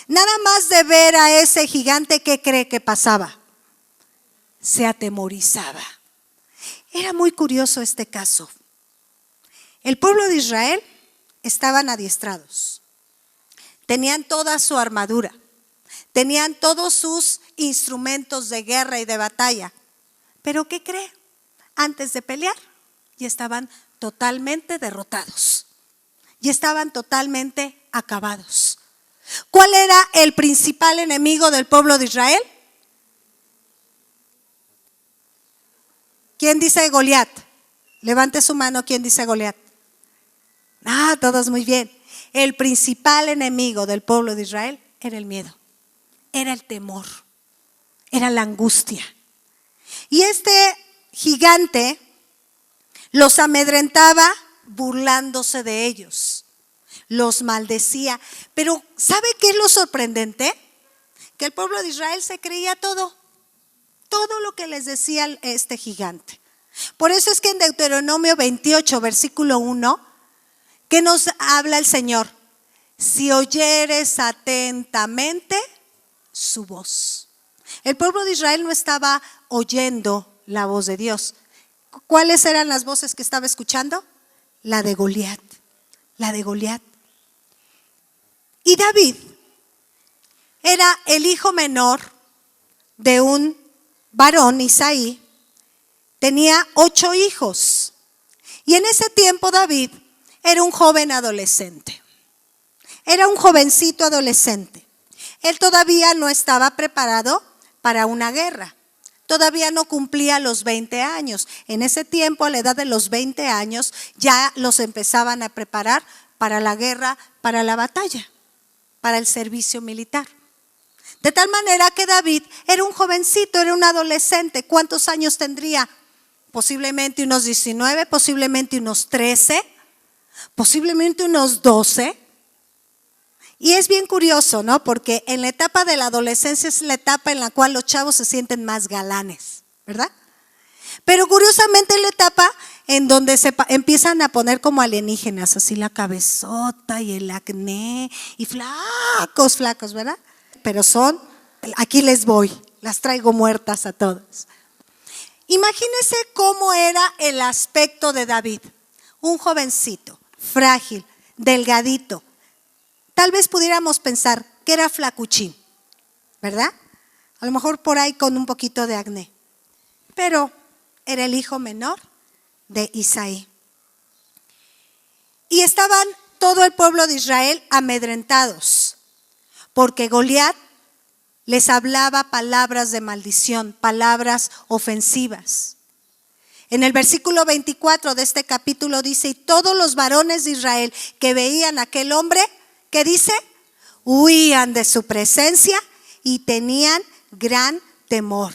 nada más de ver a ese gigante, ¿qué cree que pasaba? Se atemorizaba. Era muy curioso este caso. El pueblo de Israel estaban adiestrados. Tenían toda su armadura. Tenían todos sus instrumentos de guerra y de batalla. Pero ¿qué cree? Antes de pelear ya estaban totalmente derrotados. Ya estaban totalmente acabados. ¿Cuál era el principal enemigo del pueblo de Israel? ¿Quién dice Goliat? Levante su mano, ¿quién dice Goliat? Todos muy bien. El principal enemigo del pueblo de Israel era el miedo, era el temor, era la angustia. Y este gigante los amedrentaba burlándose de ellos, los maldecía. Pero ¿sabe qué es lo sorprendente? Que el pueblo de Israel se creía todo lo que les decía este gigante. Por eso es que en Deuteronomio 28, versículo 1, ¿qué nos habla el Señor? Si oyeres atentamente su voz. El pueblo de Israel no estaba oyendo la voz de Dios. ¿Cuáles eran las voces que estaba escuchando? La de Goliat. La de Goliat. Y David era el hijo menor de un varón, Isaí. Tenía 8 hijos. Y en ese tiempo David era un joven adolescente. Era un jovencito adolescente. Él todavía no estaba preparado para una guerra. Todavía no cumplía los 20 años. En ese tiempo, a la edad de los 20 años, ya los empezaban a preparar para la guerra, para la batalla, para el servicio militar. De tal manera que David era un jovencito, era un adolescente. ¿Cuántos años tendría? Posiblemente unos 19, posiblemente unos 13, posiblemente unos 12. Y es bien curioso, ¿no? Porque en la etapa de la adolescencia es la etapa en la cual los chavos se sienten más galanes, ¿verdad? Pero curiosamente es la etapa en donde se empiezan a poner como alienígenas, así la cabezota y el acné y flacos, ¿verdad? Pero aquí les voy, las traigo muertas a todas. Imagínense cómo era el aspecto de David, un jovencito, frágil, delgadito. Tal vez pudiéramos pensar que era flacuchín, ¿verdad? A lo mejor por ahí con un poquito de acné. Pero era el hijo menor de Isaí. Y estaban todo el pueblo de Israel amedrentados, porque Goliat les hablaba palabras de maldición, palabras ofensivas. En el versículo 24 de este capítulo dice: y todos los varones de Israel que veían a aquel hombre, ¿qué dice? Huían de su presencia y tenían gran temor.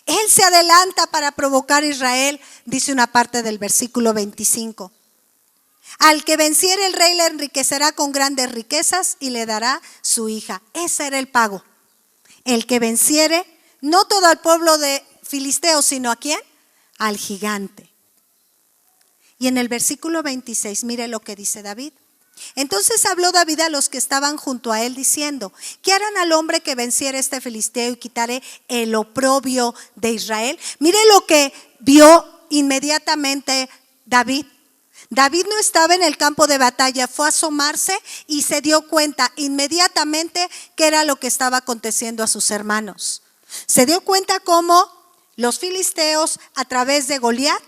Él se adelanta para provocar a Israel, dice una parte del versículo 25. Al que venciere el rey le enriquecerá con grandes riquezas y le dará su hija. Ese era el pago. El que venciere, no todo al pueblo de filisteos, sino ¿a quién? Al gigante. Y en el versículo 26, mire lo que dice David. Entonces habló David a los que estaban junto a él diciendo: ¿qué harán al hombre que venciere este filisteo y quitare el oprobio de Israel? Mire lo que vio inmediatamente David. David no estaba en el campo de batalla, fue a asomarse y se dio cuenta inmediatamente qué era lo que estaba aconteciendo a sus hermanos. Se dio cuenta cómo los filisteos, a través de Goliat,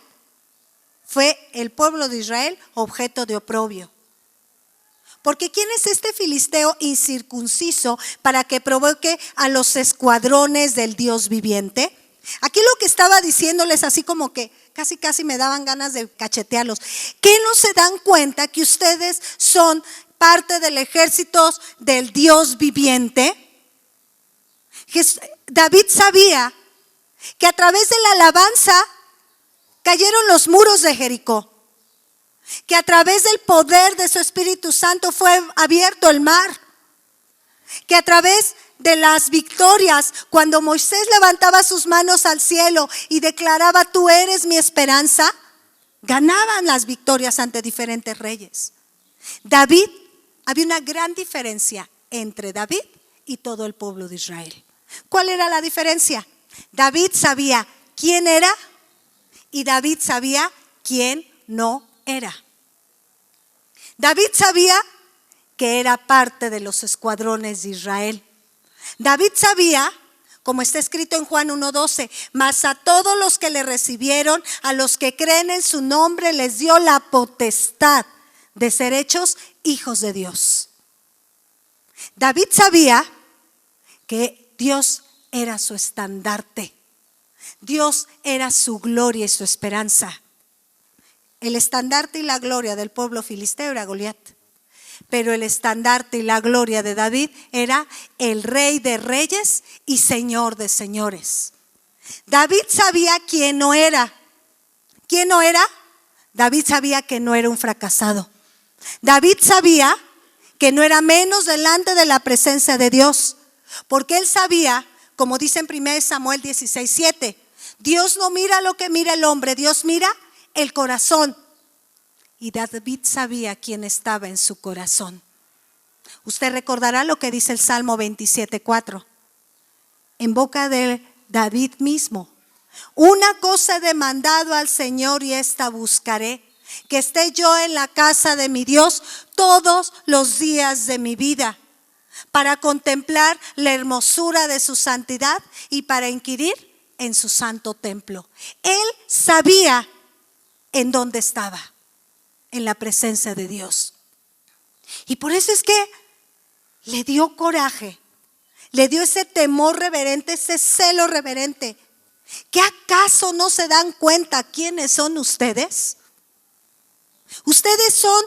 fue el pueblo de Israel objeto de oprobio. Porque ¿quién es este filisteo incircunciso para que provoque a los escuadrones del Dios viviente? Aquí lo que estaba diciéndoles, así como que casi me daban ganas de cachetearlos. ¿Qué no se dan cuenta que ustedes son parte del ejército del Dios viviente? David sabía que a través de la alabanza cayeron los muros de Jericó, que a través del poder de su Espíritu Santo fue abierto el mar, que a través de las victorias, cuando Moisés levantaba sus manos al cielo y declaraba: tú eres mi esperanza, ganaban las victorias ante diferentes reyes. David, había una gran diferencia entre David y todo el pueblo de Israel. ¿Cuál era la diferencia? David sabía quién era y David sabía quién no era. David sabía que era parte de los escuadrones de Israel. David sabía, como está escrito en Juan 1:12, mas a todos los que le recibieron, a los que creen en su nombre, les dio la potestad de ser hechos hijos de Dios. David sabía que Dios era su estandarte. Dios era su gloria y su esperanza. El estandarte y la gloria del pueblo filisteo era Goliat. Pero el estandarte y la gloria de David era el rey de reyes y señor de señores. David sabía quién no era. ¿Quién no era? David sabía que no era un fracasado. David sabía que no era menos delante de la presencia de Dios. Porque él sabía, como dice en 1 Samuel 16:7, Dios no mira lo que mira el hombre, Dios mira el corazón. Y David sabía quién estaba en su corazón. Usted recordará lo que dice el Salmo 27:4. En boca de David mismo: una cosa he demandado al Señor y esta buscaré, que esté yo en la casa de mi Dios todos los días de mi vida, para contemplar la hermosura de su santidad y para inquirir en su santo templo. Él sabía en dónde estaba, en la presencia de Dios. Y por eso es que le dio coraje Le dio ese temor reverente, ese celo reverente. ¿Qué acaso no se dan cuenta quiénes son ustedes? Ustedes son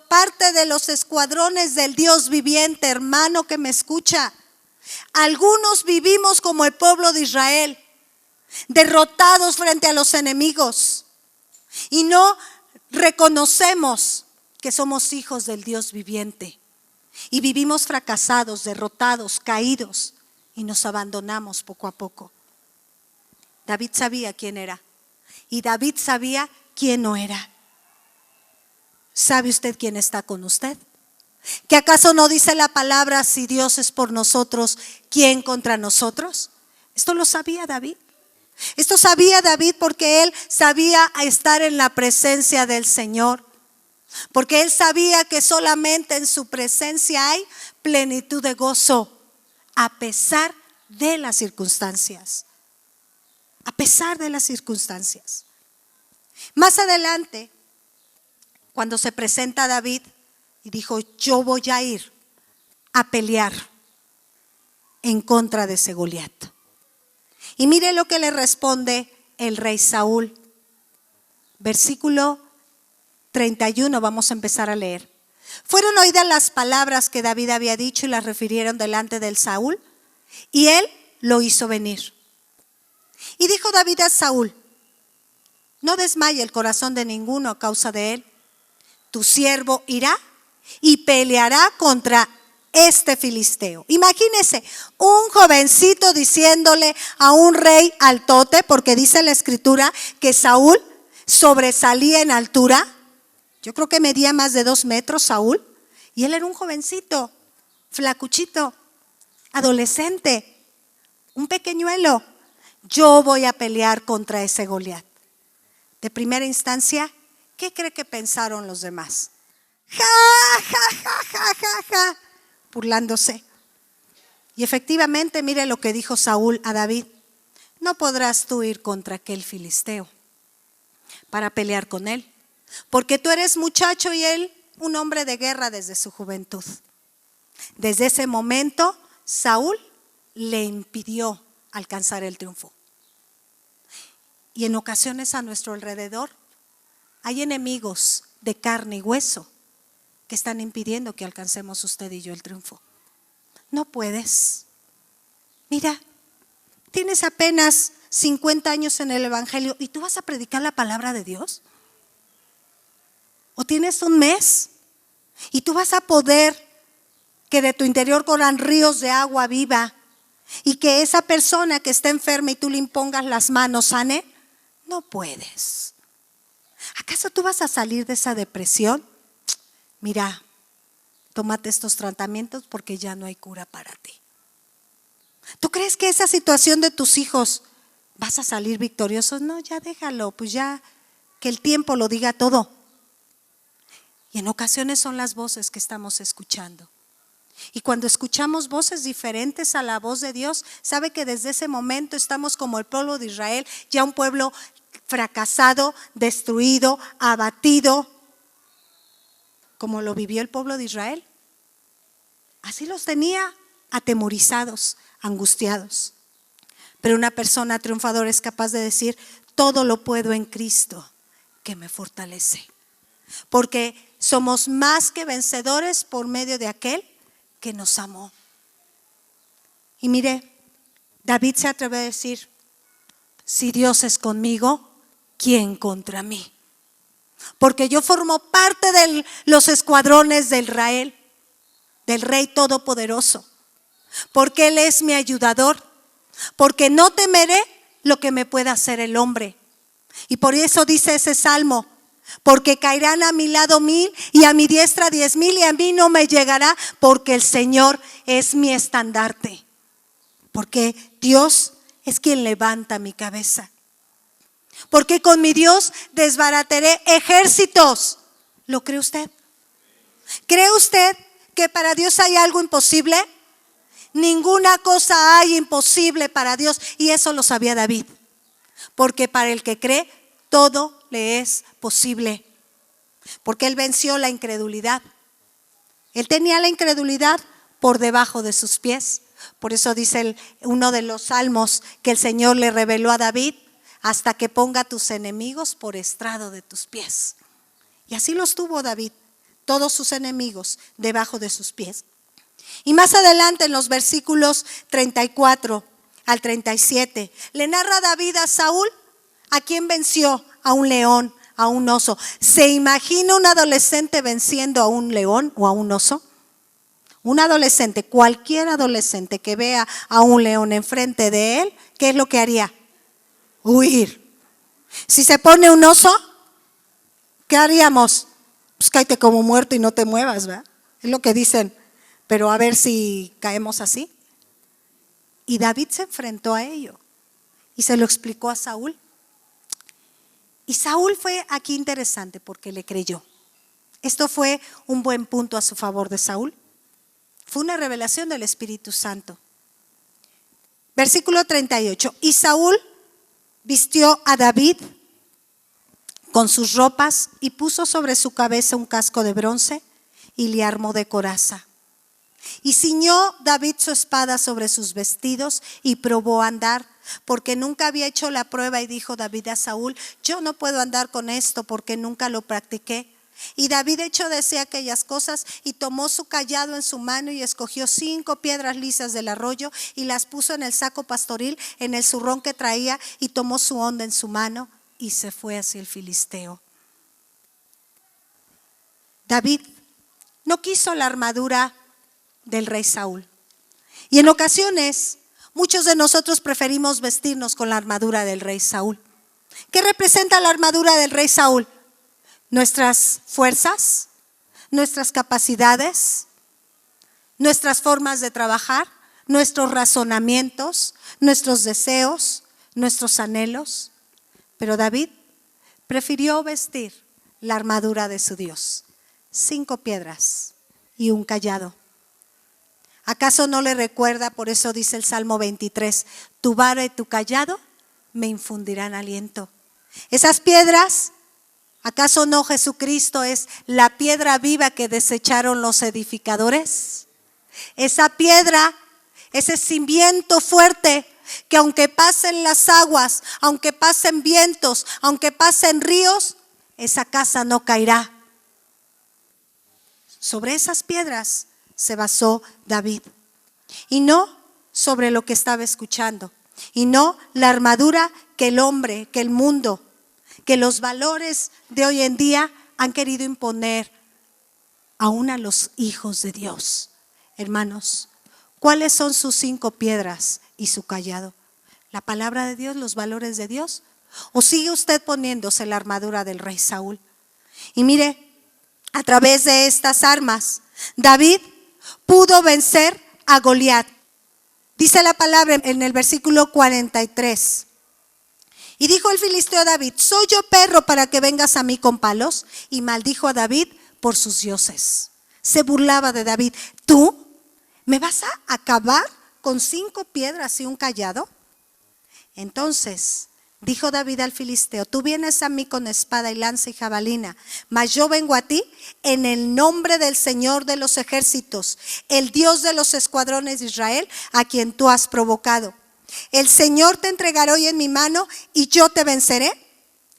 parte de los escuadrones del Dios viviente, hermano que me escucha. Algunos vivimos como el pueblo de Israel, derrotados frente a los enemigos, y no reconocemos que somos hijos del Dios viviente. Y vivimos fracasados, derrotados, caídos, y nos abandonamos poco a poco. David sabía quién era, y David sabía quién no era. ¿Sabe usted quién está con usted? ¿Que acaso no dice la palabra, si Dios es por nosotros, quién contra nosotros? Esto lo sabía David. Esto sabía David porque él sabía estar en la presencia del Señor. Porque él sabía que solamente en su presencia hay plenitud de gozo, a pesar de las circunstancias. A pesar de las circunstancias. Más adelante, cuando se presenta David y dijo, yo voy a ir a pelear en contra de ese Goliat. Y mire lo que le responde el rey Saúl. Versículo 31, vamos a empezar a leer. Fueron oídas las palabras que David había dicho y las refirieron delante del Saúl, y él lo hizo venir. Y dijo David a Saúl, no desmaye el corazón de ninguno a causa de él. Tu siervo irá y peleará contra este filisteo. Imagínese un jovencito diciéndole a un rey altote, porque dice la escritura que Saúl sobresalía en altura. Yo creo que medía más de 2 metros Saúl, y él era un jovencito, flacuchito, adolescente, un pequeñuelo. Yo voy a pelear contra ese Goliat. De primera instancia, ¿qué cree que pensaron los demás? Ja, ja, ja, ja, ja, ja, burlándose. Y efectivamente, mire lo que dijo Saúl a David. No podrás tú ir contra aquel filisteo para pelear con él, porque tú eres muchacho y él un hombre de guerra desde su juventud. Desde ese momento, Saúl le impidió alcanzar el triunfo. Y en ocasiones a nuestro alrededor hay enemigos de carne y hueso que están impidiendo que alcancemos usted y yo el triunfo. No puedes. Mira, tienes apenas 50 años en el evangelio y tú vas a predicar la palabra de Dios. O tienes un mes y tú vas a poder que de tu interior corran ríos de agua viva y que esa persona que está enferma y tú le impongas las manos sane. No puedes. ¿Acaso tú vas a salir de esa depresión? Mira, tómate estos tratamientos porque ya no hay cura para ti. ¿Tú crees que esa situación de tus hijos vas a salir victorioso? No, ya déjalo, pues ya que el tiempo lo diga todo. Y en ocasiones son las voces que estamos escuchando. Y cuando escuchamos voces diferentes a la voz de Dios, sabe que desde ese momento estamos como el pueblo de Israel, ya un pueblo fracasado, destruido, abatido, como lo vivió el pueblo de Israel. Así los tenía atemorizados, angustiados. Pero una persona triunfadora es capaz de decir, todo lo puedo en Cristo que me fortalece. Porque somos más que vencedores por medio de aquel que nos amó. Y mire, David se atreve a decir, si Dios es conmigo, ¿quién contra mí? Porque yo formo parte de los escuadrones de Israel, del Rey Todopoderoso. Porque Él es mi ayudador. Porque no temeré lo que me pueda hacer el hombre. Y por eso dice ese salmo, porque caerán a mi lado 1000 y a mi diestra 10,000 y a mí no me llegará, porque el Señor es mi estandarte. Porque Dios es quien levanta mi cabeza. Porque con mi Dios desbarataré ejércitos. ¿Lo cree usted? ¿Cree usted que para Dios hay algo imposible? Ninguna cosa hay imposible para Dios. Y eso lo sabía David. Porque para el que cree, todo le es posible. Porque él venció la incredulidad. Él tenía la incredulidad por debajo de sus pies. Por eso dice uno de los salmos que el Señor le reveló a David: hasta que ponga tus enemigos por estrado de tus pies. Y así los tuvo David, todos sus enemigos debajo de sus pies. Y más adelante en los versículos 34 al 37, le narra David a Saúl a quien venció: a un león, a un oso. ¿Se imagina un adolescente venciendo a un león o a un oso? Un adolescente, cualquier adolescente que vea a un león enfrente de él, ¿qué es lo que haría? Huir. Si se pone un oso, ¿qué haríamos? Pues cáete como muerto y no te muevas, ¿verdad? Es lo que dicen, pero a ver si caemos así. Y David se enfrentó a ello y se lo explicó a Saúl. Y Saúl fue aquí interesante porque le creyó. Esto fue un buen punto a su favor de Saúl. Fue una revelación del Espíritu Santo. Versículo 38. Y Saúl vistió a David con sus ropas y puso sobre su cabeza un casco de bronce y le armó de coraza. Y ciñó David su espada sobre sus vestidos y probó a andar, porque nunca había hecho la prueba. Y dijo David a Saúl: yo no puedo andar con esto porque nunca lo practiqué. Y David echó de sí aquellas cosas y tomó su cayado en su mano y escogió 5 piedras lisas del arroyo y las puso en el saco pastoril, en el zurrón que traía, y tomó su honda en su mano y se fue hacia el filisteo. David no quiso la armadura del rey Saúl. Y en ocasiones muchos de nosotros preferimos vestirnos con la armadura del rey Saúl. ¿Qué representa la armadura del rey Saúl? Nuestras fuerzas, nuestras capacidades, nuestras formas de trabajar, nuestros razonamientos, nuestros deseos, nuestros anhelos. Pero David prefirió vestir la armadura de su Dios: 5 piedras y un cayado. ¿Acaso no le recuerda? Por eso dice el Salmo 23: tu vara y tu cayado me infundirán aliento. Esas piedras, ¿acaso no Jesucristo es la piedra viva que desecharon los edificadores? Esa piedra, ese cimiento fuerte que aunque pasen las aguas, aunque pasen vientos, aunque pasen ríos, esa casa no caerá. Sobre esas piedras se basó David, y no sobre lo que estaba escuchando, y no la armadura que el hombre, que el mundo, que los valores de hoy en día han querido imponer aún a los hijos de Dios. Hermanos, ¿cuáles son sus 5 piedras y su cayado? ¿La palabra de Dios, los valores de Dios? ¿O sigue usted poniéndose la armadura del rey Saúl? Y mire, a través de estas armas, David pudo vencer a Goliat. Dice la palabra en el versículo 43. Y dijo el filisteo a David: ¿soy yo perro para que vengas a mí con palos? Y maldijo a David por sus dioses. Se burlaba de David: ¿tú me vas a acabar con 5 piedras y un cayado? Entonces dijo David al filisteo: tú vienes a mí con espada y lanza y jabalina, mas yo vengo a ti en el nombre del Señor de los ejércitos, el Dios de los escuadrones de Israel, a quien tú has provocado. El Señor te entregará hoy en mi mano y yo te venceré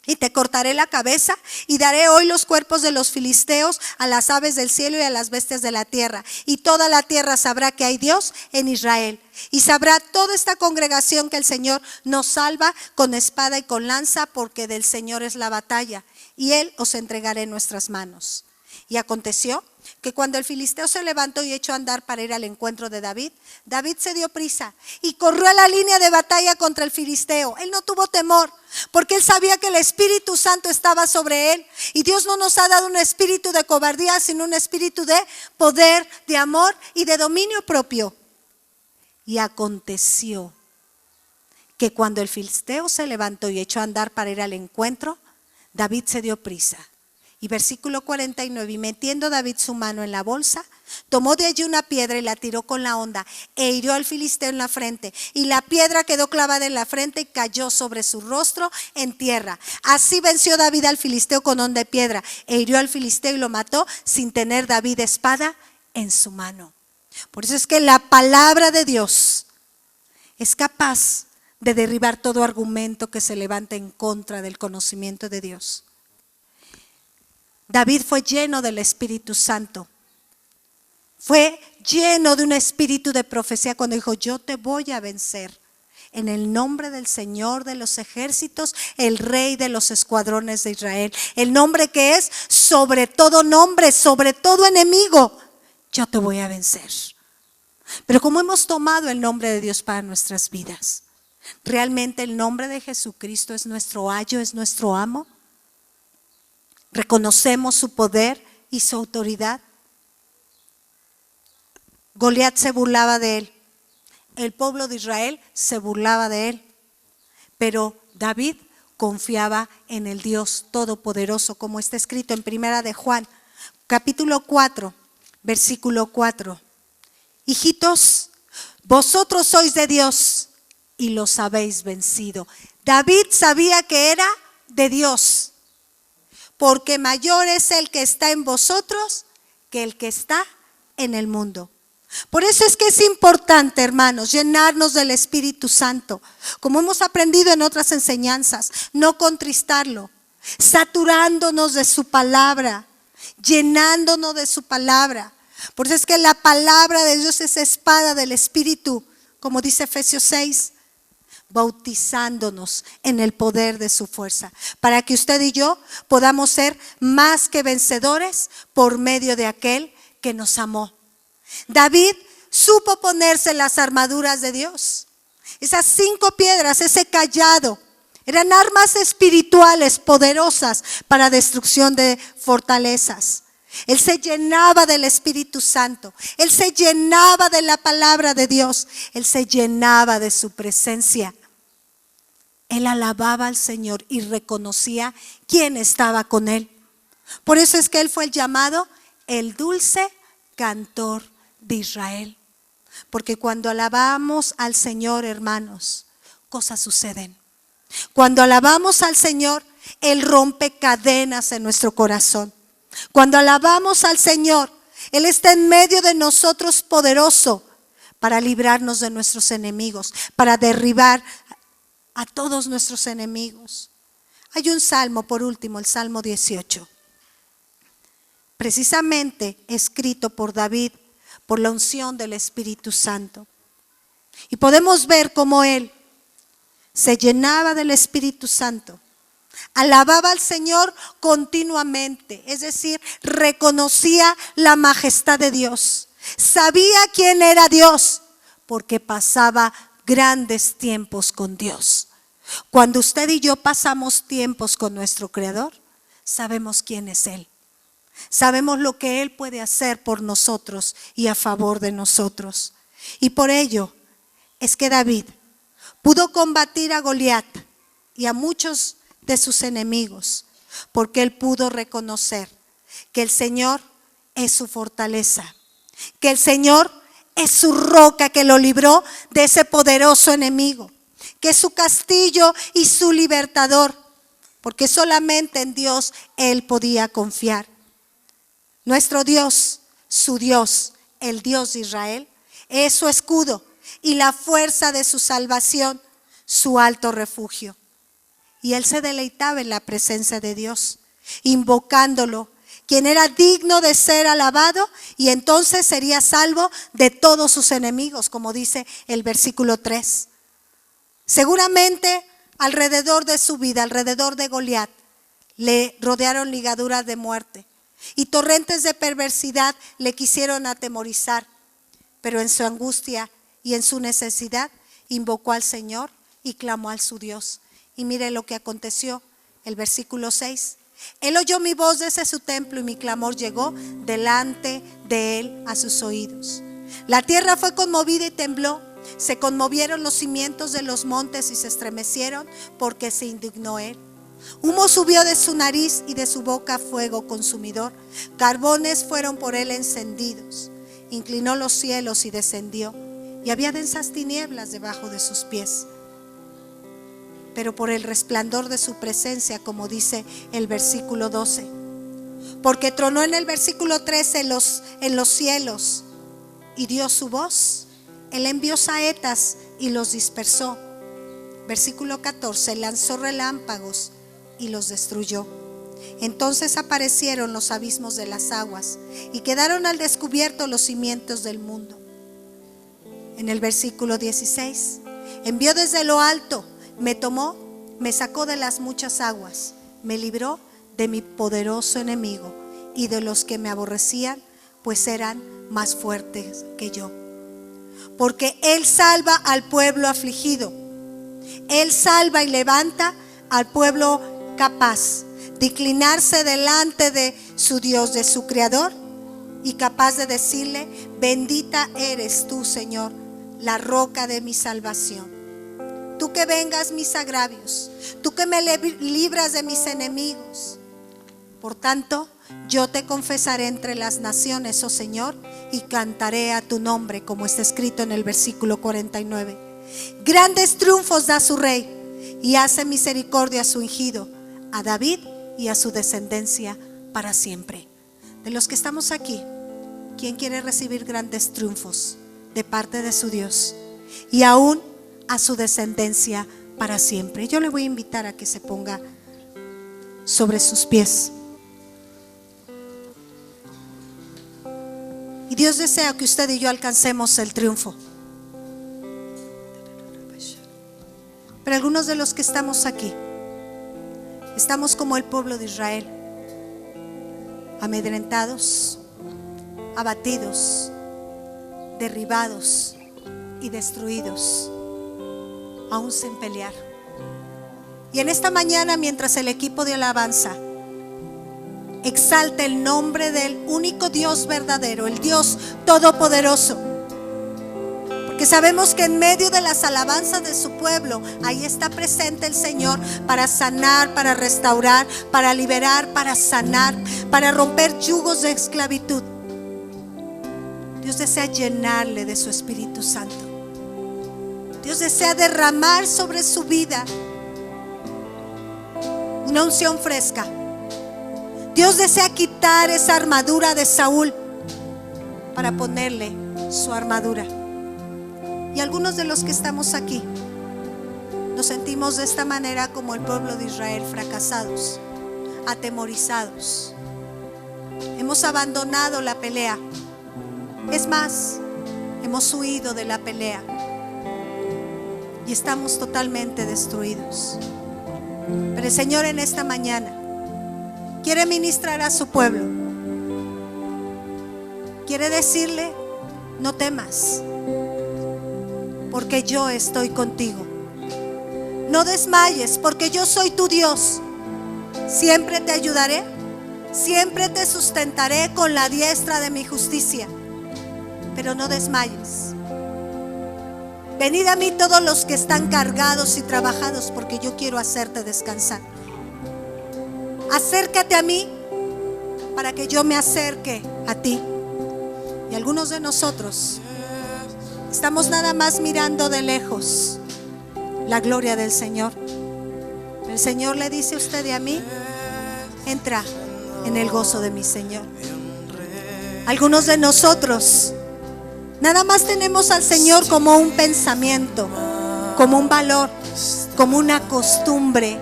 y te cortaré la cabeza y daré hoy los cuerpos de los filisteos a las aves del cielo y a las bestias de la tierra. Y toda la tierra sabrá que hay Dios en Israel. Y sabrá toda esta congregación que el Señor nos salva con espada y con lanza, porque del Señor es la batalla, y Él os entregará en nuestras manos. Y aconteció que cuando el filisteo se levantó y echó a andar para ir al encuentro de David, David se dio prisa y corrió a la línea de batalla contra el filisteo. Él no tuvo temor, porque él sabía que el Espíritu Santo estaba sobre él. Y Dios no nos ha dado un espíritu de cobardía, sino un espíritu de poder, de amor y de dominio propio. Y aconteció que cuando el filisteo se levantó y echó a andar para ir al encuentro, David se dio prisa. Y versículo 49, y metiendo David su mano en la bolsa, tomó de allí una piedra y la tiró con la honda e hirió al filisteo en la frente. Y la piedra quedó clavada en la frente y cayó sobre su rostro en tierra. Así venció David al filisteo con honda de piedra e hirió al filisteo y lo mató sin tener David espada en su mano. Por eso es que la palabra de Dios es capaz de derribar todo argumento que se levante en contra del conocimiento de Dios. David fue lleno del Espíritu Santo. Fue lleno de un espíritu de profecía cuando dijo: yo te voy a vencer en el nombre del Señor de los ejércitos, el Rey de los escuadrones de Israel. El nombre que es sobre todo nombre, sobre todo enemigo. Yo te voy a vencer. Pero como hemos tomado el nombre de Dios para nuestras vidas, ¿realmente el nombre de Jesucristo es nuestro ayo, es nuestro amo? ¿Reconocemos su poder y su autoridad? Goliat se burlaba de él. El pueblo de Israel se burlaba de él. Pero David confiaba en el Dios Todopoderoso, como está escrito en Primera de Juan, capítulo 4, versículo 4. Hijitos, vosotros sois de Dios y los habéis vencido. David sabía que era de Dios, porque mayor es el que está en vosotros que el que está en el mundo. Por eso es que es importante, hermanos, llenarnos del Espíritu Santo, como hemos aprendido en otras enseñanzas, no contristarlo, saturándonos de su palabra, llenándonos de su palabra. Por eso es que la palabra de Dios es espada del Espíritu, como dice Efesios 6, bautizándonos en el poder de su fuerza, para que usted y yo podamos ser más que vencedores por medio de aquel que nos amó. David supo ponerse las armaduras de Dios. Esas 5 piedras, ese cayado, eran armas espirituales poderosas para destrucción de fortalezas. Él se llenaba del Espíritu Santo. Él se llenaba de la palabra de Dios. Él se llenaba de su presencia. Él alababa al Señor y reconocía quién estaba con él. Por eso es que él fue el llamado el dulce cantor de Israel. Porque cuando alabamos al Señor, hermanos, cosas suceden. Cuando alabamos al Señor, Él rompe cadenas en nuestro corazón. Cuando alabamos al Señor, Él está en medio de nosotros poderoso para librarnos de nuestros enemigos, para derribar a todos nuestros enemigos. Hay un salmo, por último, el Salmo 18. Precisamente escrito por David, por la unción del Espíritu Santo. Y podemos ver cómo él se llenaba del Espíritu Santo, alababa al Señor continuamente, es decir, reconocía la majestad de Dios, sabía quién era Dios, porque pasaba grandes tiempos con Dios. Cuando usted y yo pasamos tiempos con nuestro Creador, sabemos quién es Él. Sabemos lo que Él puede hacer por nosotros y a favor de nosotros. Y por ello es que David pudo combatir a Goliat y a muchos de sus enemigos, porque él pudo reconocer que el Señor es su fortaleza, que el Señor es su roca que lo libró de ese poderoso enemigo, que es su castillo y su libertador, porque solamente en Dios él podía confiar. Nuestro Dios, su Dios, el Dios de Israel, es su escudo y la fuerza de su salvación, su alto refugio. Y él se deleitaba en la presencia de Dios, invocándolo, quien era digno de ser alabado, y entonces sería salvo de todos sus enemigos, como dice el versículo 3. Seguramente alrededor de su vida, alrededor de Goliat, le rodearon ligaduras de muerte. Y torrentes de perversidad le quisieron atemorizar, pero en su angustia y en su necesidad invocó al Señor y clamó al su Dios. Y mire lo que aconteció, el versículo 6. Él oyó mi voz desde su templo y mi clamor llegó delante de él a sus oídos. La tierra fue conmovida y tembló, se conmovieron los cimientos de los montes y se estremecieron porque se indignó él. Humo subió de su nariz y de su boca fuego consumidor. Carbones fueron por él encendidos. Inclinó los cielos y descendió, y había densas tinieblas debajo de sus pies. Pero por el resplandor de su presencia, como dice el versículo 12, porque tronó en el versículo 13 en los cielos, y dio su voz, Él envió saetas y los dispersó. Versículo 14, lanzó relámpagos y los destruyó. Entonces aparecieron los abismos de las aguas y quedaron al descubierto los cimientos del mundo. En el versículo 16, envió desde lo alto, me tomó, me sacó de las muchas aguas, me libró de mi poderoso enemigo y de los que me aborrecían, pues eran más fuertes que yo. Porque Él salva al pueblo afligido, Él salva y levanta al pueblo capaz de inclinarse delante de su Dios, de su Creador, y capaz de decirle: bendita eres tú, Señor, la roca de mi salvación. Tú que vengas mis agravios, tú que me libras de mis enemigos. Por tanto, yo te confesaré entre las naciones, oh Señor, y cantaré a tu nombre, como está escrito en el versículo 49. Grandes triunfos da su rey, y hace misericordia a su ungido, a David y a su descendencia para siempre. De los que estamos aquí, ¿quién quiere recibir grandes triunfos de parte de su Dios y aún a su descendencia para siempre? Yo le voy a invitar a que se ponga sobre sus pies. Y Dios desea que usted y yo alcancemos el triunfo. Pero algunos de los que estamos aquí estamos como el pueblo de Israel, amedrentados, abatidos, derribados y destruidos, aún sin pelear. Y en esta mañana, mientras el equipo de alabanza exalta el nombre del único Dios verdadero, el Dios todopoderoso, porque sabemos que en medio de las alabanzas de su pueblo, ahí está presente el Señor para sanar, para restaurar, para liberar, para sanar, para romper yugos de esclavitud. Dios desea llenarle de su Espíritu Santo. Dios desea derramar sobre su vida una unción fresca. Dios desea quitar esa armadura de Saúl para ponerle su armadura. Y algunos de los que estamos aquí nos sentimos de esta manera como el pueblo de Israel, fracasados, atemorizados. Hemos abandonado la pelea. Es más, hemos huido de la pelea y estamos totalmente destruidos. Pero el Señor en esta mañana quiere ministrar a su pueblo. Quiere decirle: no temas, porque yo estoy contigo. No desmayes, porque yo soy tu Dios. Siempre te ayudaré, siempre te sustentaré con la diestra de mi justicia. Pero no desmayes. Venid a mí todos los que están cargados y trabajados, porque yo quiero hacerte descansar. Acércate a mí para que yo me acerque a ti. Y algunos de nosotros estamos nada más mirando de lejos la gloria del Señor. El Señor le dice a usted y a mí: entra en el gozo de mi Señor. Algunos de nosotros nada más tenemos al Señor como un pensamiento, como un valor, como una costumbre.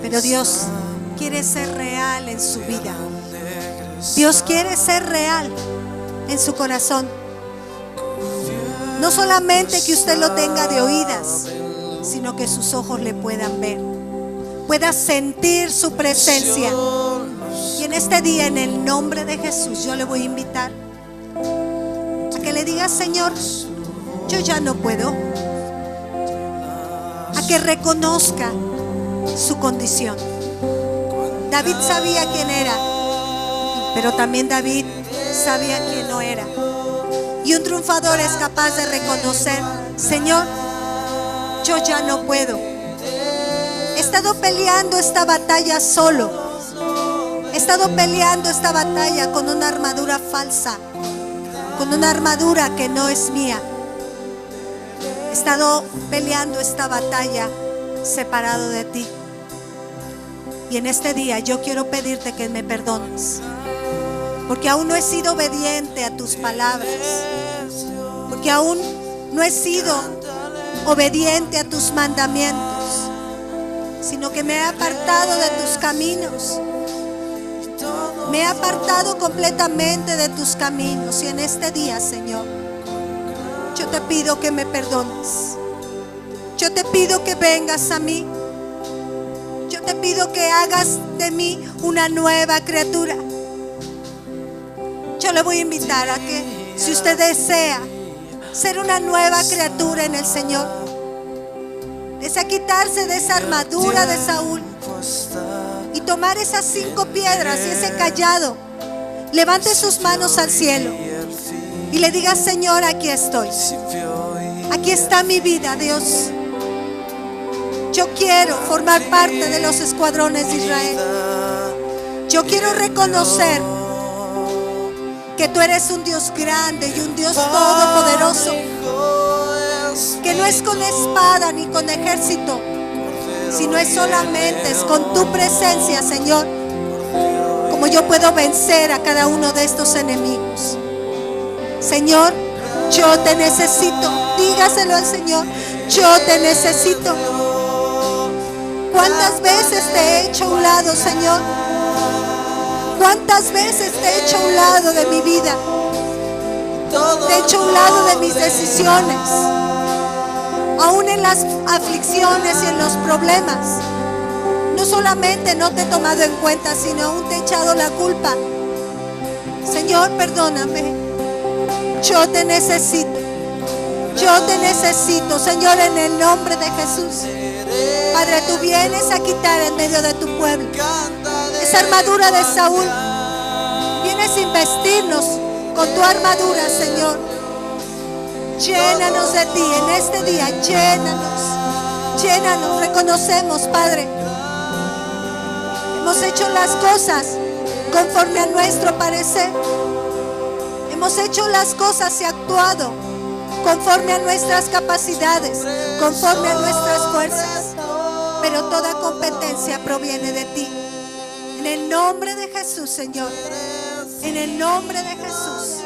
Pero Dios quiere ser real en su vida. Dios quiere ser real en su corazón. No solamente que usted lo tenga de oídas, sino que sus ojos le puedan ver, pueda sentir su presencia. Y en este día, en el nombre de Jesús, yo le voy a invitar a que le diga: Señor, yo ya no puedo. A que reconozca su condición. David sabía quién era, pero también David sabía quién no era. Y un triunfador es capaz de reconocer: Señor, yo ya no puedo. He estado peleando esta batalla solo. He estado peleando esta batalla con una armadura falsa, con una armadura que no es mía. He estado peleando esta batalla separado de ti. Y en este día yo quiero pedirte que me perdones. porque aún no he sido obediente a tus palabras, porque aún no he sido obediente a tus mandamientos, sino que me he apartado de tus caminos. Me he apartado completamente de tus caminos. Y en este día, Señor, yo te pido que me perdones. Yo te pido que vengas a mí. Yo te pido que hagas de mí una nueva criatura. Yo le voy a invitar a que, si usted desea ser una nueva criatura en el Señor, desea quitarse de esa armadura de Saúl y tomar esas 5 piedras y ese cayado, levante sus manos al cielo y le diga: Señor, aquí estoy. Aquí está mi vida, Dios. Yo quiero formar parte de los escuadrones de Israel. Yo quiero reconocer que tú eres un Dios grande y un Dios todopoderoso, que no es con espada ni con ejército, sino es solamente con tu presencia, Señor, como yo puedo vencer a cada uno de estos enemigos. Señor, yo te necesito. Dígaselo al Señor: yo te necesito. ¿Cuántas veces te he hecho a un lado, Señor? ¿Cuántas veces te he hecho a un lado de mi vida? Te he hecho a un lado de mis decisiones, aún en las aflicciones y en los problemas. No solamente no te he tomado en cuenta, sino aún te he echado la culpa. Señor, perdóname. Yo te necesito. Yo te necesito, Señor, en el nombre de Jesús. Padre, tú vienes a quitar en medio de tu pueblo esa armadura de Saúl. Vienes a investirnos con tu armadura, Señor. Llénanos de ti en este día. Llénanos, llénanos. Reconocemos, Padre, hemos hecho las cosas conforme a nuestro parecer. Hemos hecho las cosas y actuado conforme a nuestras capacidades, conforme a nuestras fuerzas. Pero toda competencia proviene de ti. En el nombre de Jesús, Señor. En el nombre de Jesús.